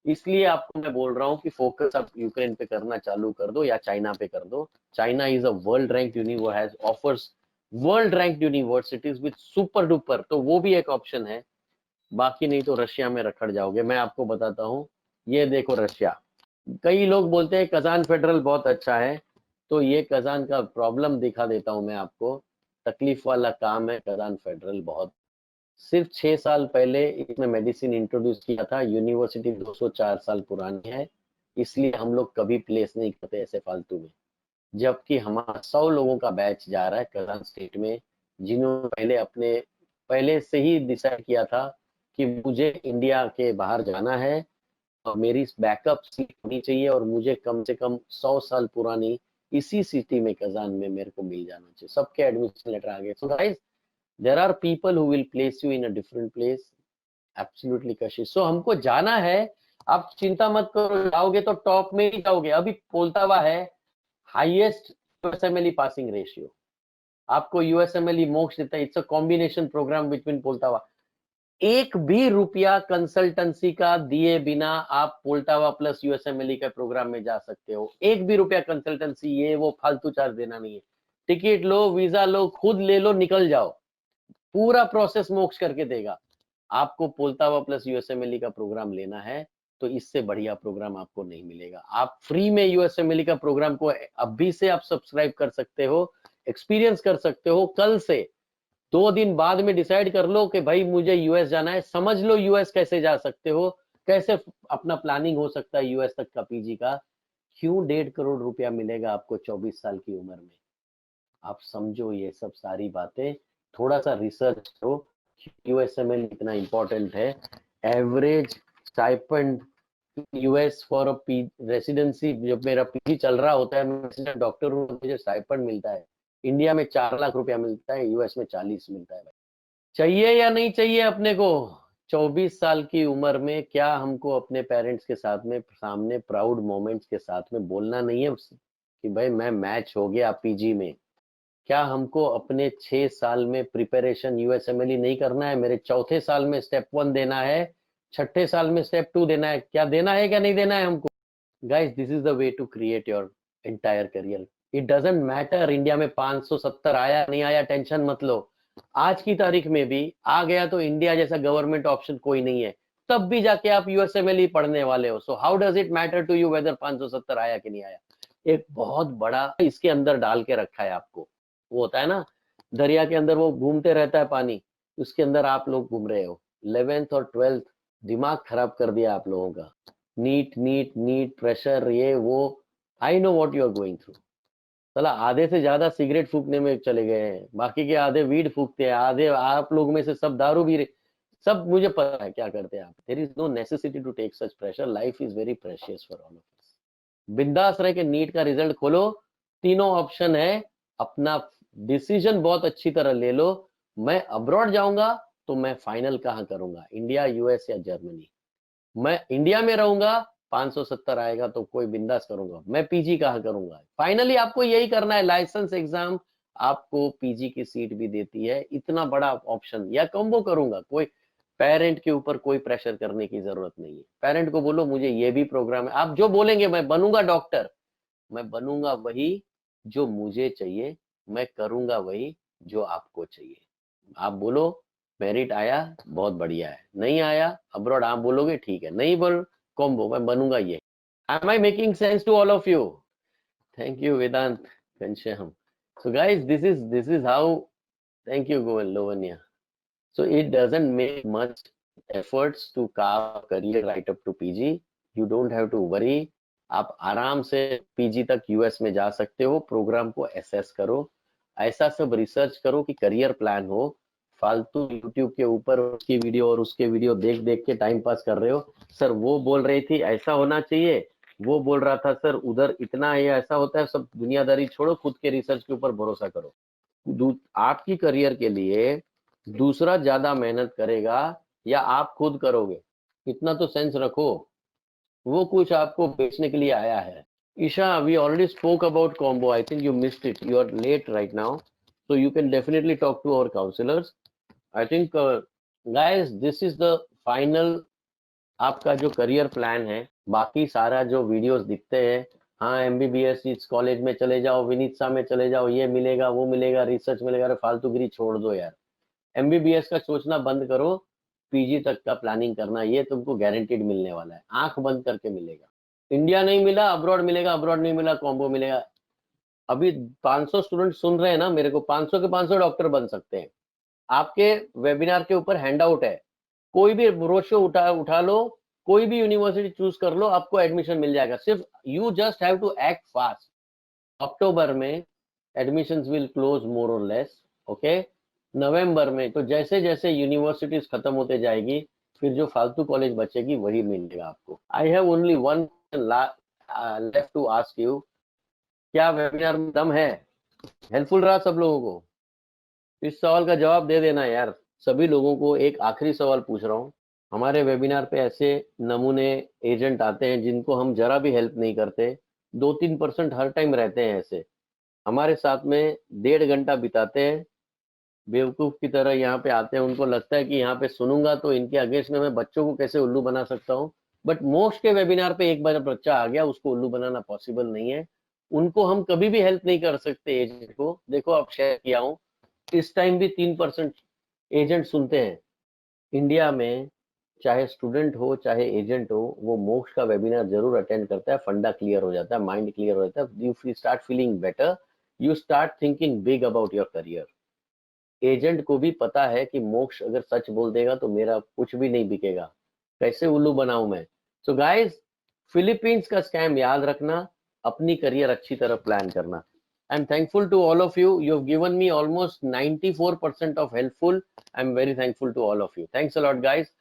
[SPEAKER 1] इसलिए आपको मैं बोल रहा हूँ कि फोकस आप यूक्रेन पे करना चालू कर दो या चाइना पे कर दो. China is a world rank university, offers world rank universities with super duper, तो वो भी एक ऑप्शन है. बाकी नहीं तो रशिया में रखड़ जाओगे. मैं आपको बताता हूँ. ये देखो रशिया. कई लोग बोलते हैं कजान फेडरल बहुत अच्छा है, तो ये कजान का प्रॉब्लम दिखा देता हूँ मैं आपको. तकलीफ वाला काम है कजान फेडरल बहुत. सिर्फ 6 साल पहले इसमें मेडिसिन इंट्रोड्यूस किया था. यूनिवर्सिटी 204 साल पुरानी है, इसलिए हम लोग कभी प्लेस नहीं करते ऐसे फालतू में. जबकि हमारा 100 लोगों का बैच जा रहा है कजान स्टेट में जिन्होंने पहले से ही डिसाइड किया था कि मुझे इंडिया के बाहर जाना है और मेरी बैकअप सीट होनी चाहिए और मुझे कम से कम 100 साल पुरानी इसी सिटी में कजान में मेरे को मिल जाना चाहिए. सबके एडमिशन लेटर आ गए. So guys there are people who will place you in a different place. Absolutely Kashish. So हमको जाना है. आप चिंता मत करो, जाओगे तो टॉप में ही जाओगे. अभी पोल्तावा है हाईएस्ट यूएसएमएलई पासिंग रेशियो. आपको यूएसएमएलई मोक्ष देता है. It's a combination programme between Poltava. एक भी रुपया कंसल्टेंसी का दिए बिना आप पोल्टावा प्लस यूएसएमएलई के प्रोग्राम में जा सकते हो। एक भी रुपया कंसल्टेंसी ये वो फालतू चार्ज देना नहीं है। टिकट लो, वीजा लो, खुद ले लो, निकल जाओ। पूरा प्रोसेस मोक्ष करके देगा। आपको पोल्टावा प्लस यूएसएमएलई का प्रोग्राम लेना है तो इससे बढ़िया प्रोग्राम आपको नहीं मिलेगा। आप फ्री में यूएसएमएलई का प्रोग्राम को अभी से आप सब्सक्राइब कर सकते हो, एक्सपीरियंस कर सकते हो। कल से 2 दिन बाद में डिसाइड कर लो कि भाई मुझे यूएस जाना है, समझ लो यूएस कैसे जा सकते हो, कैसे अपना प्लानिंग हो सकता है यूएस तक का पीजी का। क्यों 1.5 करोड़ रुपया मिलेगा आपको 24 साल की उम्र में? आप समझो ये सब सारी बातें, थोड़ा सा रिसर्च करो। यूएसएमएल इतना इंपॉर्टेंट है। Average stipend US for a residency, जब मेरा पीजी चल रहा होता है, मैं रेसिडेंट डॉक्टर हूँ, मुझे स्टाइपेंड मिलता है इंडिया में 4 लाख रुपया मिलता है, यूएस में 40 मिलता है। चाहिए या नहीं चाहिए अपने को? 24 साल की उम्र में क्या हमको अपने पेरेंट्स के साथ में सामने प्राउड मोमेंट्स के साथ में बोलना नहीं है कि भाई मैं मैच हो गया पीजी में? क्या हमको अपने 6 साल में प्रिपरेशन यूएसएमएलई नहीं करना है? मेरे चौथे साल में स्टेप 1 देना है, छठे साल में स्टेप 2 देना है। क्या देना है क्या नहीं देना है हमको? Guys, this is the way to create your entire career. It doesn't matter India में 570 आया नहीं आया, टेंशन मत लो। आज की तारीख में भी आ गया तो इंडिया जैसा गवर्नमेंट ऑप्शन कोई नहीं है, तब भी जाके आप यूएसएमएलई पढ़ने वाले हो। So how does it matter to you whether 570 आया कि नहीं आया? एक बहुत बड़ा इसके अंदर डाल के रखा है आपको। वो होता है ना, दरिया के अंदर वो घूमते रहता है पानी, उसके अंदर आप लोग घूम रहे हो। 11th और 12th दिमाग खराब कर दिया आप लोगों का। नीट नीट नीट, प्रेशर, ये वो। I know what you are going through. साला आधे से ज्यादा सिगरेट फूकने में चले गए हैं, बाकी के आधे वीड फूकते हैं, आधे आप लोग में से सब दारू भी सब मुझे पता है क्या करते हैं आप। There is no necessity to take such pressure, life is very precious for all of us. बिंदास रह के नीट का रिजल्ट खोलो, तीनों ऑप्शन है, अपना डिसीजन बहुत अच्छी तरह ले लो। मैं अब्रॉड जाऊंगा तो मैं फाइनल कहाँ करूंगा, इंडिया, यूएस या जर्मनी? मैं इंडिया में रहूंगा, 570 आएगा तो कोई बिंदास करूंगा। मैं पीजी कहाँ करूंगा? फाइनली आपको यही करना है। लाइसेंस एग्जाम आपको पीजी की सीट भी देती है, इतना बड़ा ऑप्शन। या कॉम्बो करूंगा, कोई पेरेंट के ऊपर कोई प्रेशर करने की जरूरत नहीं है। पेरेंट को बोलो मुझे ये भी प्रोग्राम है, आप जो बोलेंगे, मैं बनूंगा डॉक्टर, मैं बनूंगा वही जो मुझे चाहिए, मैं करूंगा वही जो आपको चाहिए। आप बोलो मेरिट आया बहुत बढ़िया है, नहीं आया अब्रॉड, आप बोलोगे ठीक है, नहीं बोल कॉम्बो, मैं बनूंगा ये। Am I making sense to all of you? Thank you Vedant Ghanshyam. So guys, this is how. Thank you Govind Lovaniya. So it doesn't make much efforts to carve a career right up to PG. You don't have to worry. आप आराम से पीजी तक यूएस में जा सकते हो। प्रोग्राम को एसेस करो, ऐसा सब रिसर्च करो कि करियर प्लान हो। फालतू यूट्यूब के ऊपर उसकी वीडियो और उसके वीडियो देख देख के टाइम पास कर रहे हो। सर वो बोल रही थी ऐसा होना चाहिए, वो बोल रहा था सर उधर इतना है, ऐसा होता है। सब दुनियादारी छोड़ो, खुद के रिसर्च के ऊपर भरोसा करो। आपकी करियर के लिए दूसरा ज्यादा मेहनत करेगा या आप खुद करोगे? इतना तो सेंस रखो। वो कुछ आपको बेचने के लिए आया है। Isha, we already spoke about combo, I think you missed it, you are late right now, so you can definitely talk to our counselors. I think guys, this is the final आपका जो करियर प्लान है। बाकी सारा जो वीडियोस दिखते हैं, हाँ एमबीबीएस इस कॉलेज में चले जाओ, विनीता में चले जाओ, ये मिलेगा वो मिलेगा, रिसर्च मिलेगा, अरे फालतूगिरी छोड़ दो यार। एमबीबीएस का सोचना बंद करो, पीजी तक का प्लानिंग करना, ये तुमको गारंटीड मिलने वाला है, आंख बंद करके मिलेगा। इंडिया नहीं मिला अब्रॉड मिलेगा, अब्रॉड नहीं मिला कॉम्बो मिलेगा। अभी 500 स्टूडेंट सुन रहे हैं ना मेरे को, 500 के 500 डॉक्टर बन सकते हैं। आपके वेबिनार के ऊपर हैंडआउट है, कोई भी ब्रोशर उठा लो, कोई भी यूनिवर्सिटी चूज कर लो, आपको एडमिशन मिल जाएगा। सिर्फ you just have to act fast. अक्टूबर में एडमिशंस विल क्लोज मोर और लेस, ओके। नवंबर में तो जैसे जैसे यूनिवर्सिटीज खत्म होते जाएगी, फिर जो फालतू कॉलेज बचेगी वही मिलेगा आपको। I have only one left to ask you, क्या वेबिनार में दम है? हेल्पफुल रहा सब लोगों को? इस सवाल का जवाब दे देना यार। सभी लोगों को एक आखिरी सवाल पूछ रहा हूँ। हमारे वेबिनार पे ऐसे नमूने एजेंट आते हैं जिनको हम जरा भी हेल्प नहीं करते, 2-3% हर टाइम रहते हैं ऐसे, हमारे साथ में 1.5 घंटा बिताते हैं, बेवकूफ की तरह यहाँ पे आते हैं, उनको लगता है कि यहाँ पे सुनूंगा तो इनके अगेंस्ट में मैं बच्चों को कैसे उल्लू बना सकता हूँ। बट मोक्ष के वेबिनार पे एक बार बच्चा आ गया, उसको उल्लू बनाना पॉसिबल नहीं है। उनको हम कभी भी हेल्प नहीं कर सकते एजेंट को। देखो आप शेयर किया हूँ, इस टाइम भी 3% एजेंट सुनते हैं इंडिया में। चाहे स्टूडेंट हो चाहे एजेंट हो, वो मोक्ष का वेबिनार जरूर अटेंड करता है। फंडा क्लियर हो जाता है, माइंड क्लियर हो जाता है, you start feeling better, you start thinking big about your career. Agent को भी पता है कि मोक्ष अगर सच बोल देगा तो मेरा कुछ भी नहीं बिकेगा, कैसे उल्लू बनाऊं मैं। सो गाइस, फिलीपींस का स्कैम याद रखना, अपनी करियर अच्छी तरह प्लान करना। I am thankful to all of you, you have given me almost 94% of helpful. I am very thankful to all of you, thanks a lot guys.